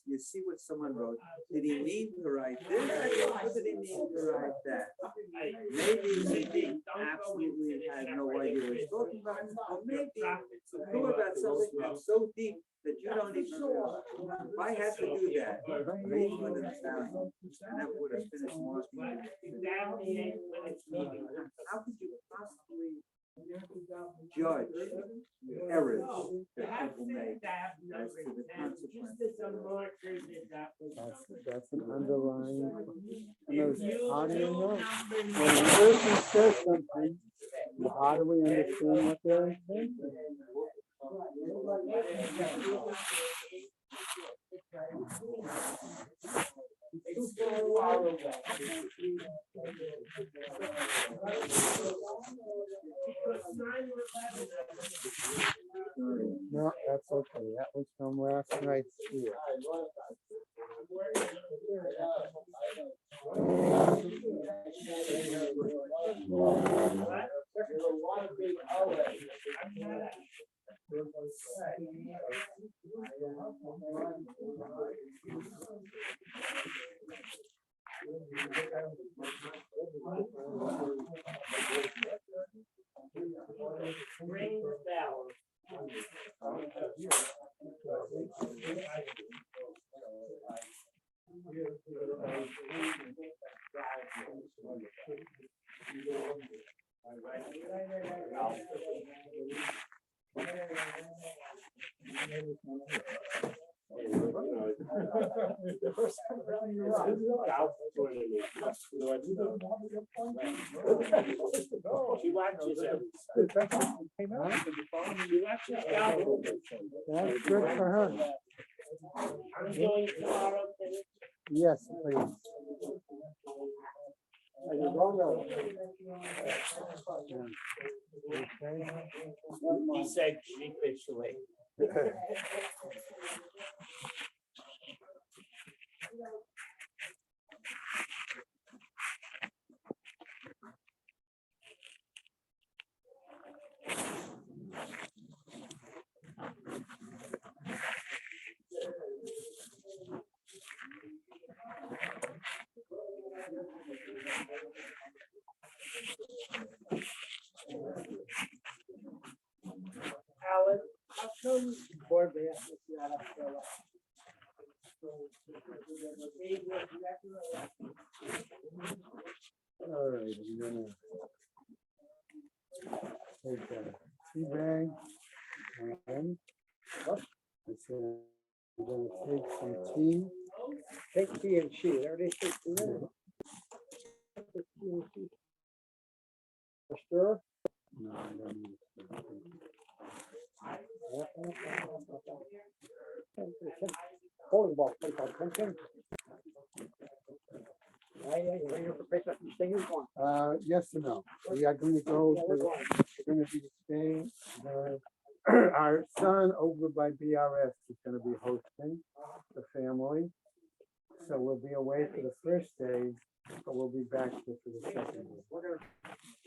you see what someone wrote, did he mean to write this, or did he mean to write that? Maybe he absolutely had no idea what he's talking about, or maybe he knew about something that's so deep that you don't even know. If I had to do that, maybe within 1,000, and that would have finished marking. How could you possibly judge errors that people make as to the consequences?
That's an underlying. And those, how do you know? When a person says something, how do we understand what they're saying? No, that's okay. That was from last night's year.
Ring the bell. She watches every She watches golf.
That's good for her.
I'm going tomorrow.
Yes, please.
He said sheepishly. Alan, how come board they have to set up for that?
All right, I'm gonna take a tea bag and I said I'm gonna take some tea.
Take T and C, there they take two in. Stir.
No, I don't need to.
Holding ball, play called tension. You're here for pick up these things one.
Yes and no. We are going to go to, we're going to be staying, our son over by BRS is going to be hosting the family. So we'll be away for the first day, but we'll be back here for the second day.
We're gonna,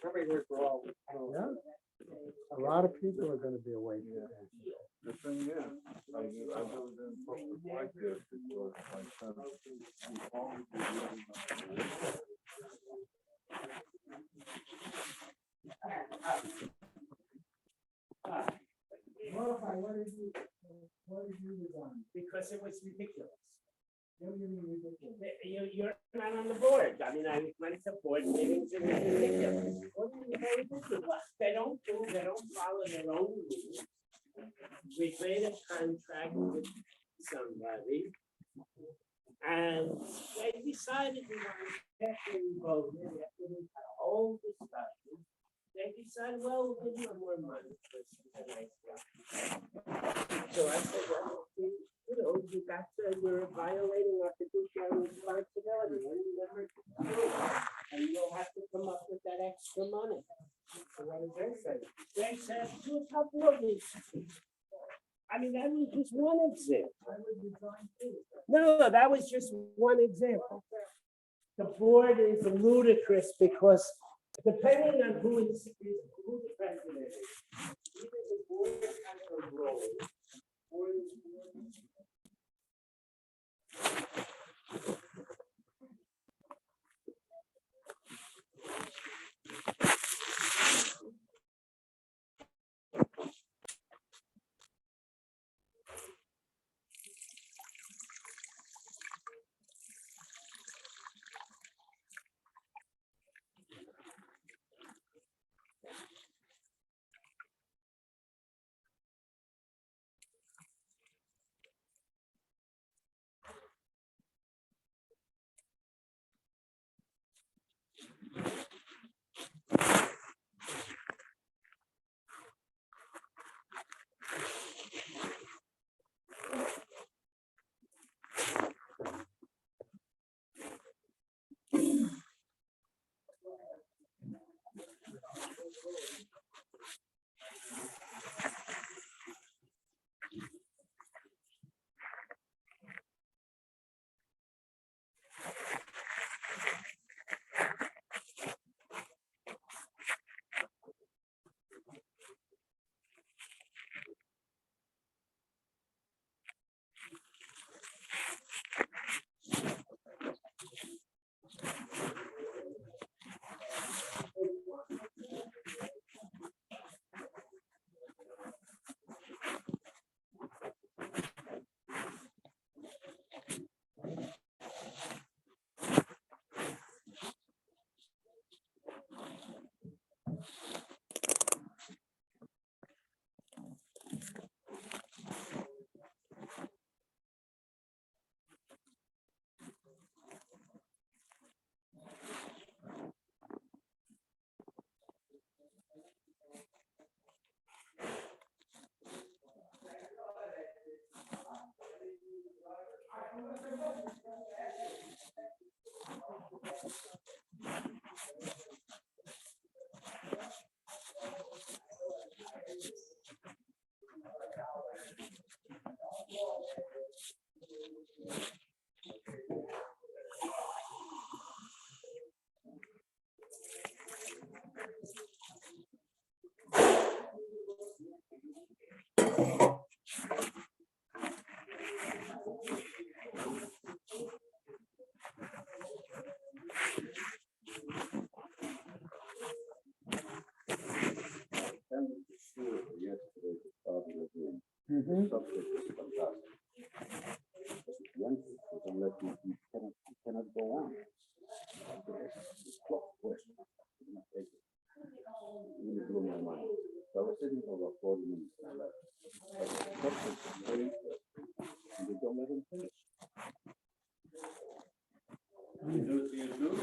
somebody here for all.
Yeah. A lot of people are going to be away for that.
The thing is, I've never been posted like this because my son, he always did
What did you design?
Because it was ridiculous.
What do you mean ridiculous?
You're not on the board. I mean, I went to board meetings and it's ridiculous.
What do you mean ridiculous?
They don't follow their own rules. We made a contract with somebody. And they decided we wanted to get involved in a whole discussion. they decided, well, we'll give you more money. So I said, well, you know, you're violating our fiduciary responsibility. And you never do. And you'll have to come up with that extra money. So what did they say? They said, do a couple of these. I mean, that was just one example. No, that was just one example. The board is ludicrous because depending on who the president is, either the board has a role or
Mhm.
Subject is fantastic. The answer is unless you cannot go on. It's clock question. It really blew my mind. So I was sitting for about 40 minutes and I left. But the subject is very interesting. And they don't let him finish. You do it to you too?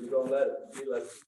You don't let it. He lets it.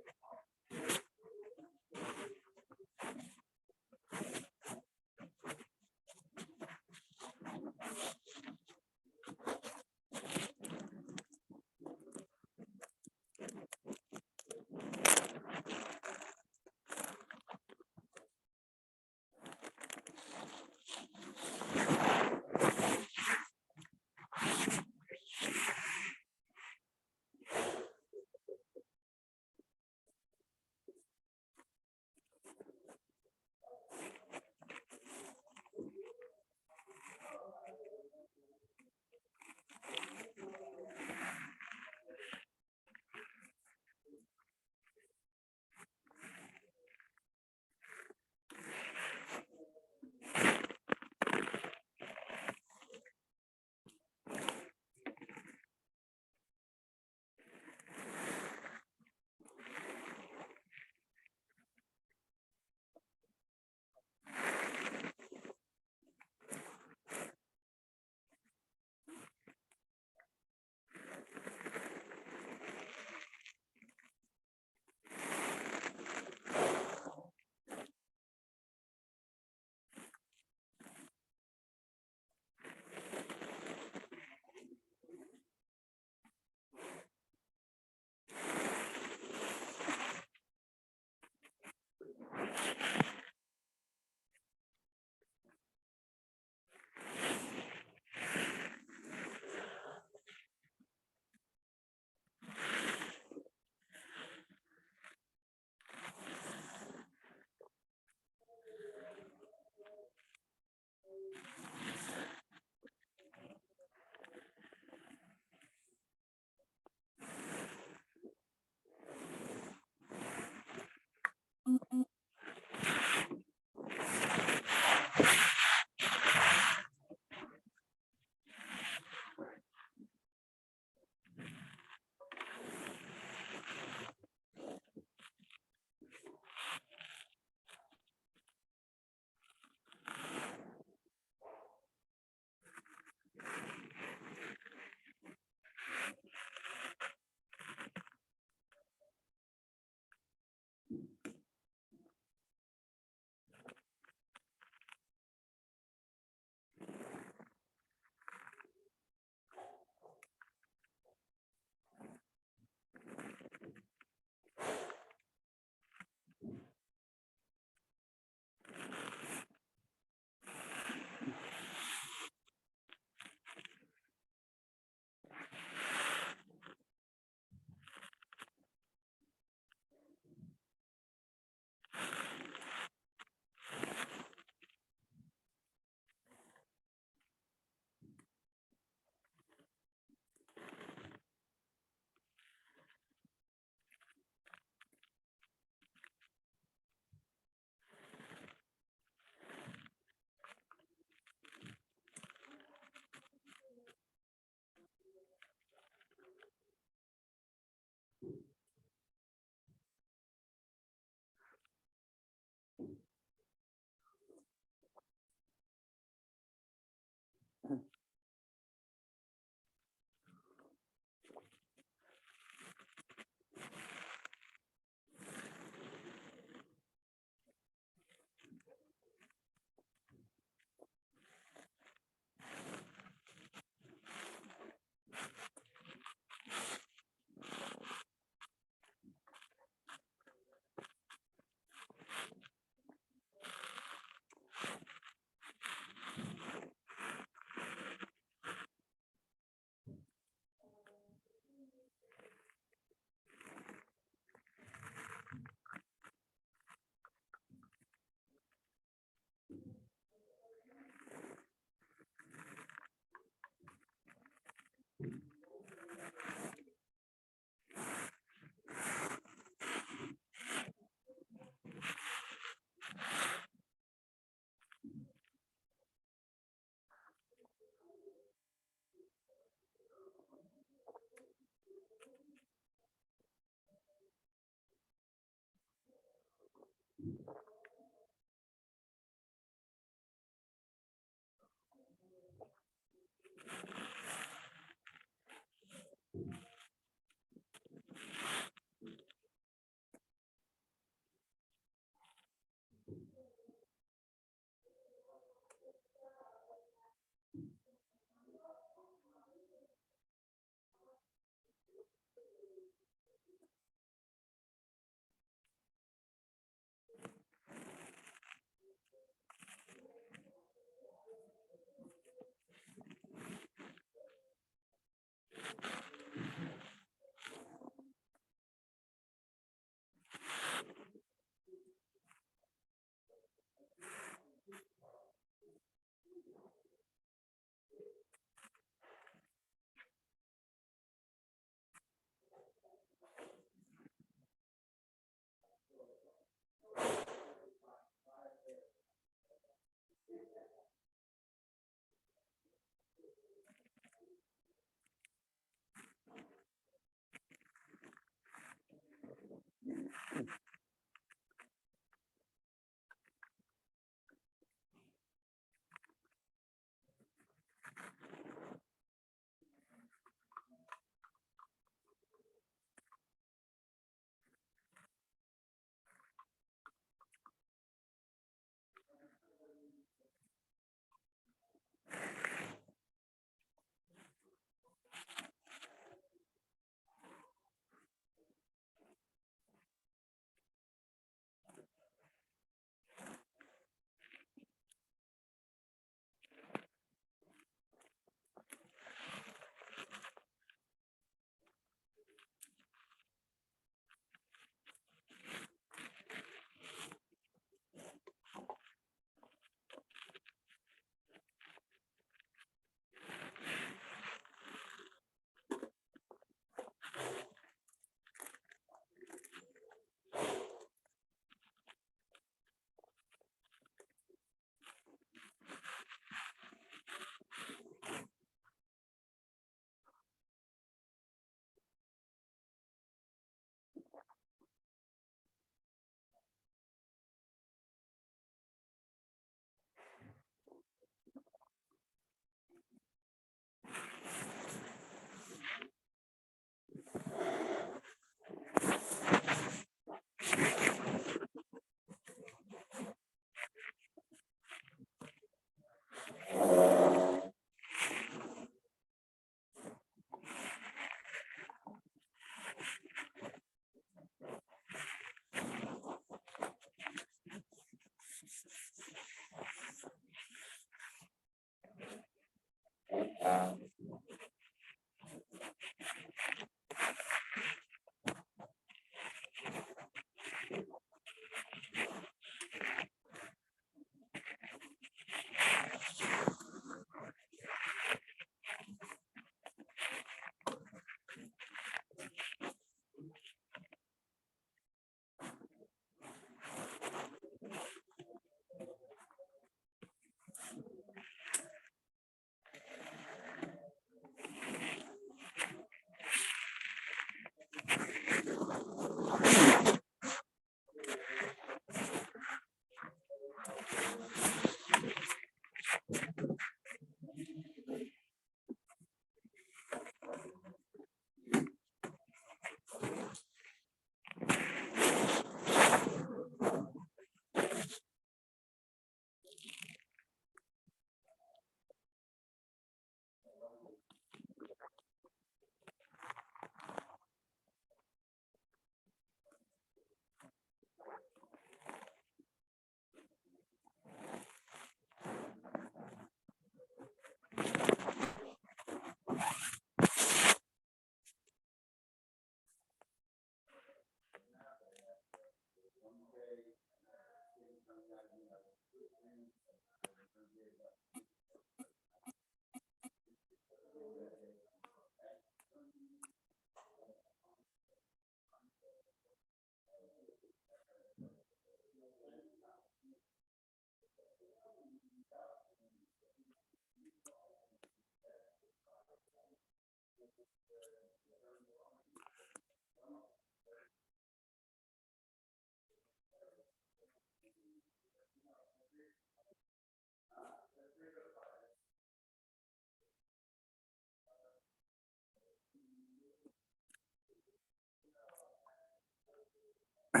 How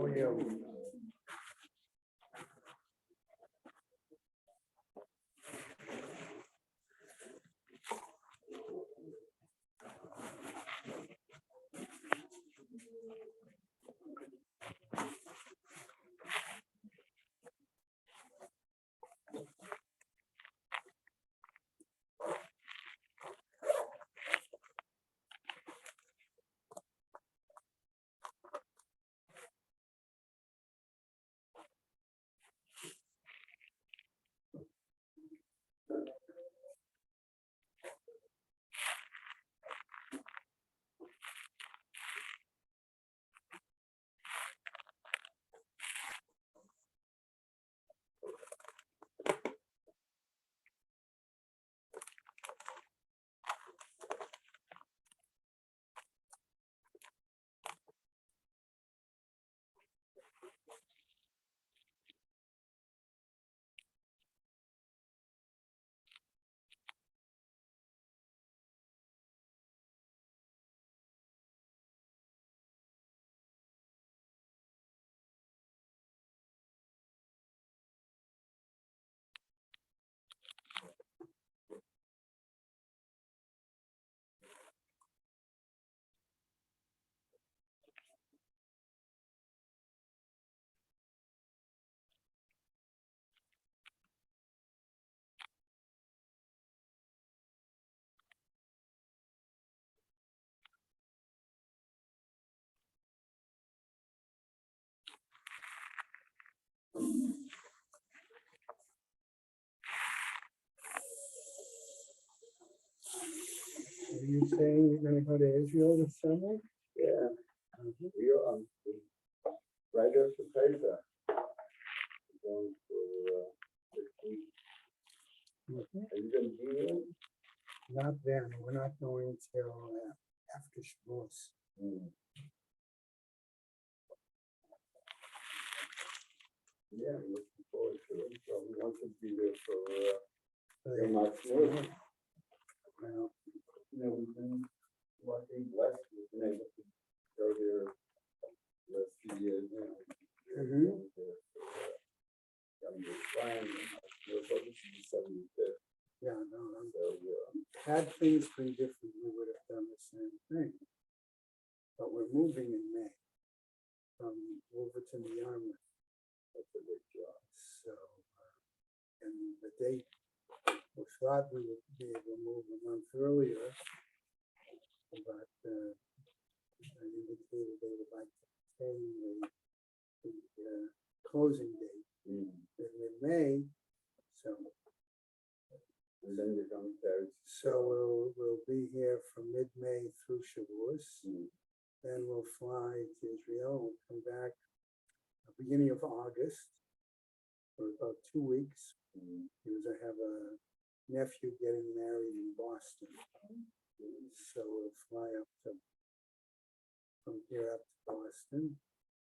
are you? you saying you're gonna go to Israel this summer?
Yeah, we are, right after Pesach. Going for, 6 weeks.
Mhm.
Are you gonna be there?
Not then, we're not going till after Shavuos.
Yeah, I'm looking forward to it. So we want to be there for,
So,
Yom Ha'atzmaut.
well,
We've been lucky, blessed, we've been able to go there the last few years now.
Mhm.
This is the 75th,
yeah, no,
so,
had things been different, we would have done the same thing. But we're moving in May from Wolverton to Yarmouth.
that's a big job.
So, and the date, we thought we would be able to move a month earlier. But I indicated they would like to retain the closing date in May. So,
And then you're going to.
we'll be here from mid-May through Shavuos. Then we'll fly to Israel and come back beginning of August for about 2 weeks. Because I have a nephew getting married in Boston. So we'll fly up from here up to Boston.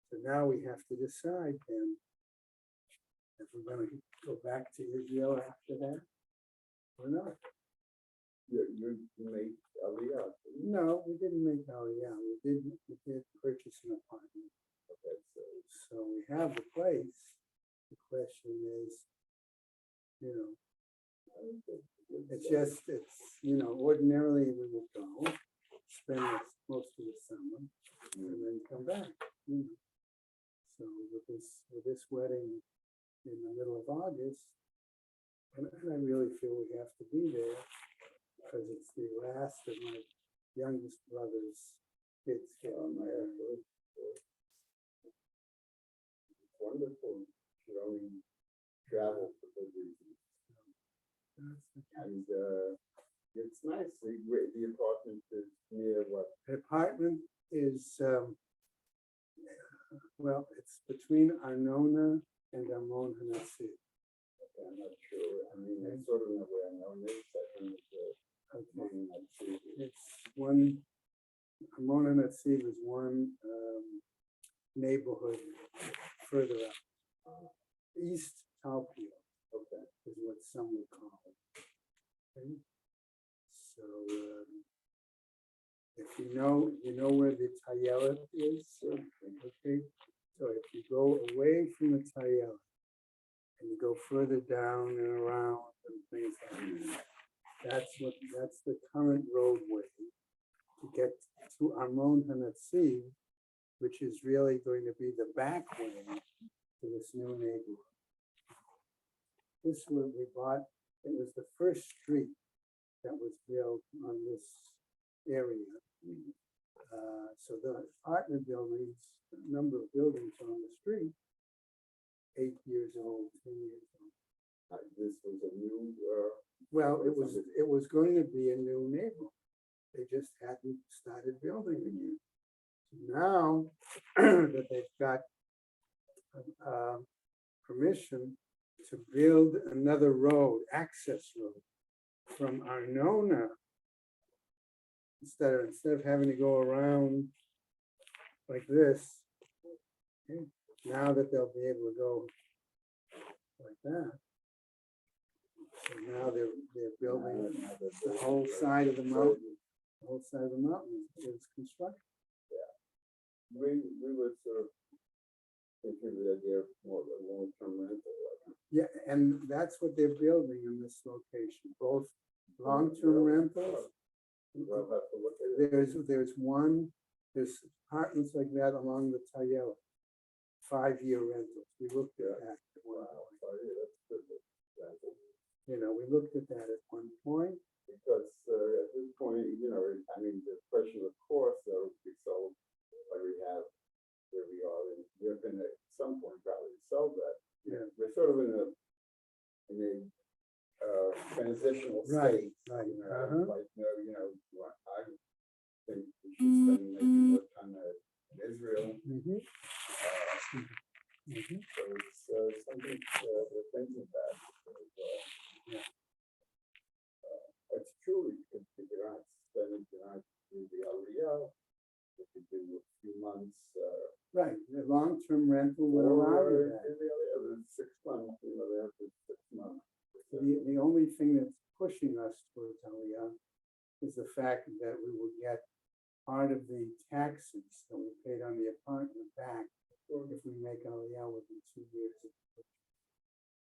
So now we have to decide then if we're gonna go back to Israel after that or not.
You made Aliyah.
No, we didn't make Aliyah. We did purchase an apartment.
Okay,
So we have the place. The question is, it's just, ordinarily we would go, spend most of the summer, and then come back. So with this wedding in the middle of August, and I really feel we have to be there, because it's the last of my youngest brother's kids getting married.
it's wonderful, travel for good reasons. And, it's nice, the apartment is near what?
The apartment is, well, it's between Arnona and Amon Hanassi.
Okay, I'm not sure, I mean, I sort of know where I know this, I think
It's one, Amon Hanassi is one neighborhood further up. East Talpio,
okay.
is what some would call it. Okay? So, if you know where the Tayelet is, okay? So if you go away from the Tayelet and you go further down and around and things like that, that's the current roadway to get to Armon Hanatzi, which is really going to be the back way to this new neighborhood. This one we bought, it was the first street that was built on this area. So the apartment buildings, number of buildings on the street, 8 years old, 10 years old.
This was a new,
Well, it was going to be a new neighborhood. They just hadn't started building again. Now that they've got permission to build another road, access road from Arnona, instead of having to go around like this, okay, now that they'll be able to go like that. So now they're building the whole side of the mountain. The whole side of the mountain is constructed.
we were sort of thinking of the idea of more of a long-term rental.
Yeah, and that's what they're building in this location, both long-term rentals.
We'll have to look at it.
There's apartments like that along the Tayela, 5-year rentals. We looked at that at one
Wow,
point.
sorry, that's good. That's-
We looked at that at one point.
Because at this point, I mean, the question of course, though, we sold what we have where we are, and we're gonna at some point probably sell that.
Yeah.
We're sort of in a transitional
Right,
state.
right,
You know,
uh-huh.
like, I maybe work on Israel.
Mhm.
So it's something we're thinking about. It's true, you can figure out, spending the night in the Aliyah, you could do a few months.
Right, the long-term rental will allow you that.
6 months, they have to 6 months.
The only thing that's pushing us towards Aliyah is the fact that we will get part of the taxes that we paid on the apartment back if we make Aliyah within 2 years.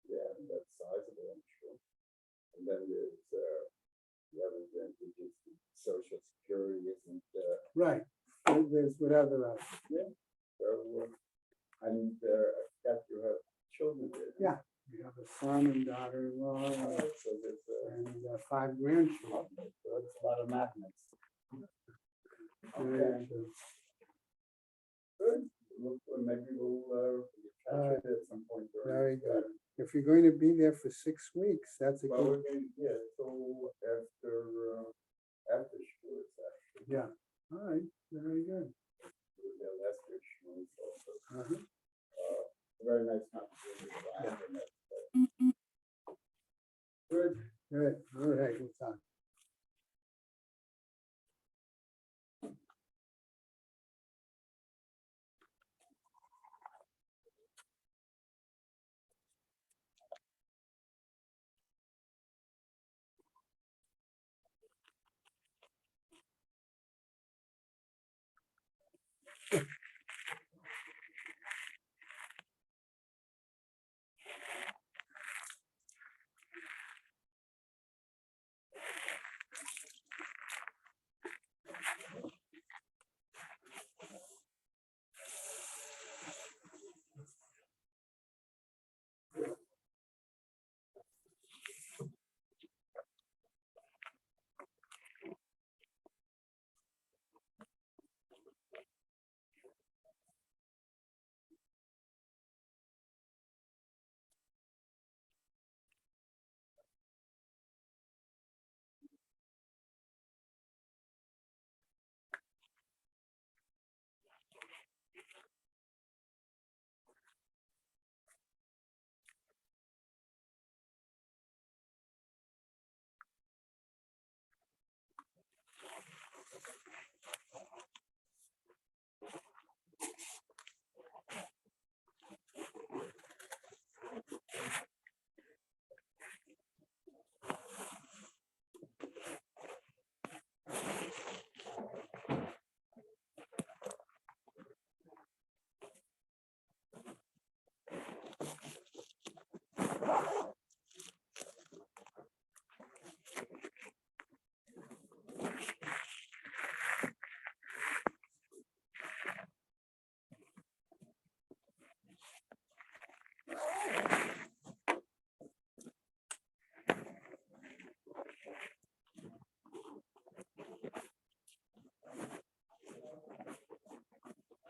Yeah, that's sizable, I'm sure. And then there's the other advantages, social security isn't,
Right, there's whatever else.
so, and got to have children there.
Yeah. We have a son and daughter-in-law
So there's,
and 5 grandchildren.
so that's a lot of magnets.
And,
Good. Maybe we'll catch it at some point. during
very
the-
good. If you're going to be there for 6 weeks, that's a
Well,
good,
we can, yeah, so after school, it's actually.
yeah, all right, very good.
Yeah, that's good. Also.
Uh-huh.
Very nice conversation. Good.
Good, all right, we'll talk.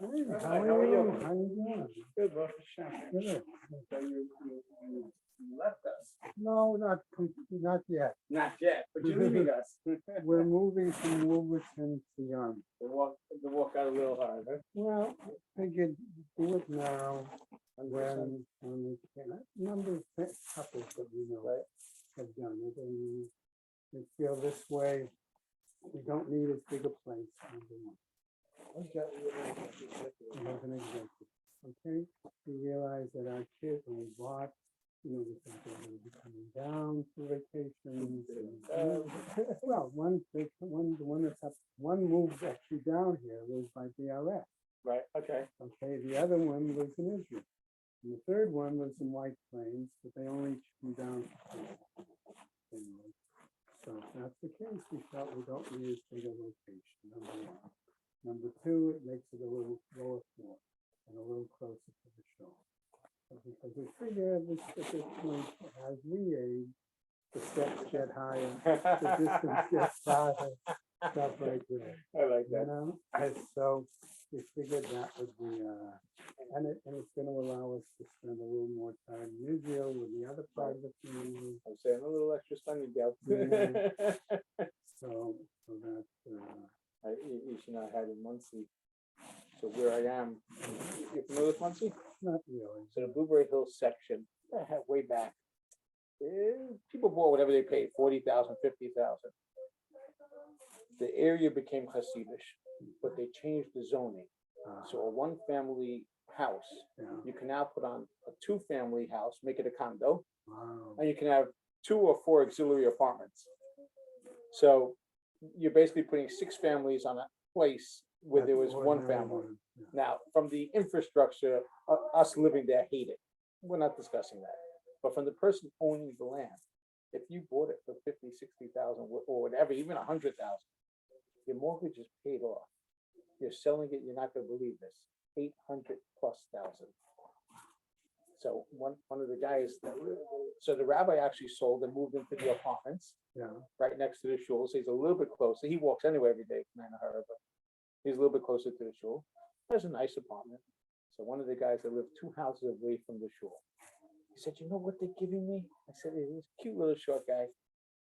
Hey, how are you? How you doing?
Good, well,
Good.
So you left us.
No, not yet.
Not yet, but you're leaving us.
We're moving from Wolverton to Yarmouth.
The walk got a little hard, huh?
Well, I figured do it now, and when we can. A number of couples that we know have done it, and we feel this way, we don't need as big a place. Number one. We have an example, okay? We realize that our kids, when we bought, we think they're gonna be coming down for vacations. Well, the one that's up, one moves actually down here, lives by BRS.
Right, okay.
Okay, the other one lives in Israel. And the third one lives in White Plains, but they only come down. Anyway, so if that's the case, we felt we don't need as big a location, number one. Number two, it makes it a little lower floor and a little closer to the shore. Because we figure at this point, as we age, the steps get higher, the distance gets farther, stuff like that.
I like
You
that.
know, and so we figured that would be, and it's gonna allow us to spend a little more time in Israel with the other part of the community.
I'm saying a little extra sunny gal.
Yeah. So that's,
You should not have it
in Muncie. So where I am, you familiar with Muncie?
Not really.
So the Blueberry Hills section, way back, people bought whatever they paid, 40,000, 50,000. The area became Hasidish, but they changed the zoning. So a one-family house,
Yeah.
you can now put on a two-family house, make it a condo,
Wow.
and you can have 2 or 4 auxiliary apartments. So you're basically putting 6 families on a place where there was one family.
Yeah.
Now, from the infrastructure, us living there hate it. We're not discussing that. But from the person owning the land, if you bought it for 50, 60,000 or whatever, even 100,000, your mortgage is paid off. You're selling it, you're not gonna believe this, 800 plus thousand. So one of the guys, so the rabbi actually sold and moved into the apartments
Yeah.
right next to the shul, so he's a little bit closer. He walks anyway every day from Anahara, but he's a little bit closer to the shul. There's a nice apartment. So one of the guys that lived 2 houses away from the shul, he said, "You know what they're giving me?" I said, "It was a cute little short guy."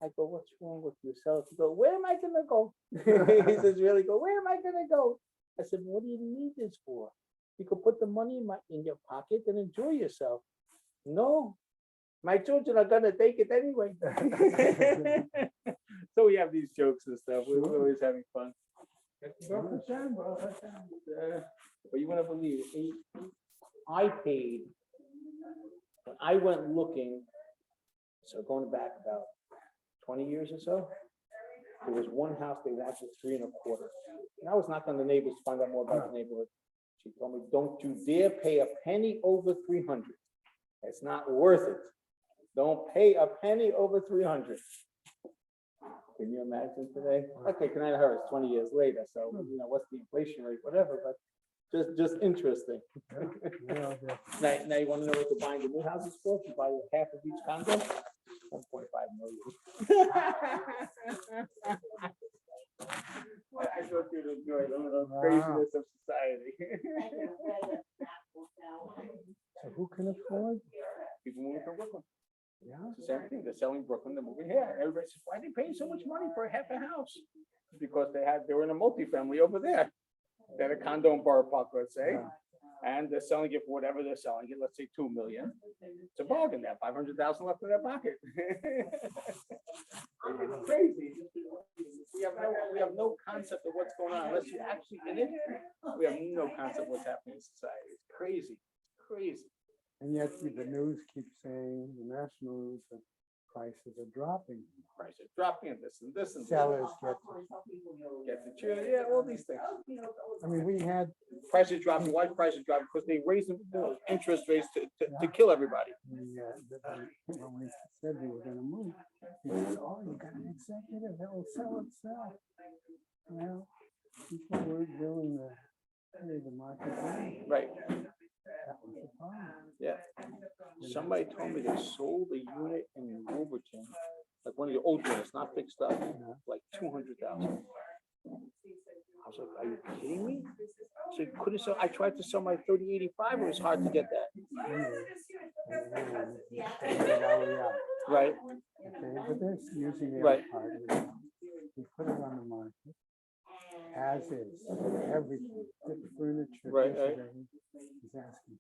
I go, "What's wrong with you?" Sell it. He go, "Where am I gonna go?" He says, "Really go? Where am I gonna go?" I said, "What do you need this for? You could put the money in your pocket and enjoy yourself." "No, my children are gonna take it anyway." So we have these jokes and stuff. We're always having fun. But you wouldn't believe it. I paid when I went looking. So going back about 20 years or so, there was one house they wanted 3 1/4. And I was knocking on the neighbors to find out more about the neighborhood. She told me, "Don't you dare pay a penny over 300. It's not worth it. Don't pay a penny over 300. Can you imagine today? Okay, can I hear it's 20 years later, so what's the inflation rate, whatever, but just interesting.
Yeah,
Now you want to know what they're buying the new houses for? You buy half of each condo, 1.5 million. I thought you'd enjoy the craziness of society.
So who can afford?
People moving from Brooklyn.
Yeah.
It's the same thing. They're selling Brooklyn, they're moving here. Everybody says, "Why are they paying so much money for half a house?" Because they were in a multifamily over there. They had a condo in Borough Park, let's say, and they're selling it for whatever they're selling it, let's say 2 million. It's a bargain. They have 500,000 left in their pocket. It's crazy. We have no concept of what's going on unless you're actually in it. We have no concept of what's happening in society. It's crazy, crazy.
And yet the news keeps saying, the national news, that prices are dropping.
Prices dropping and this and this and
Sellers
get the cheer, yeah, all these things.
I mean, we had,
Prices dropping. Why prices dropping? Because they raised the interest rates to kill everybody.
when we said we were gonna move, we said, "Oh, you got an executive that will sell itself." Well, people were willing to pay the market rate.
Right.
That was the problem.
Yeah. Somebody told me they sold a unit in Wilburton, like one of the old units, not fixed up, like 200,000. I was like, "Are you kidding me?" So you couldn't sell. I tried to sell my 3085. It was hard to get that. Right.
Okay, but they're using the
Right.
part. We put it on the market as is, everything, the furniture.
Right,
this,
right.
that. He's asking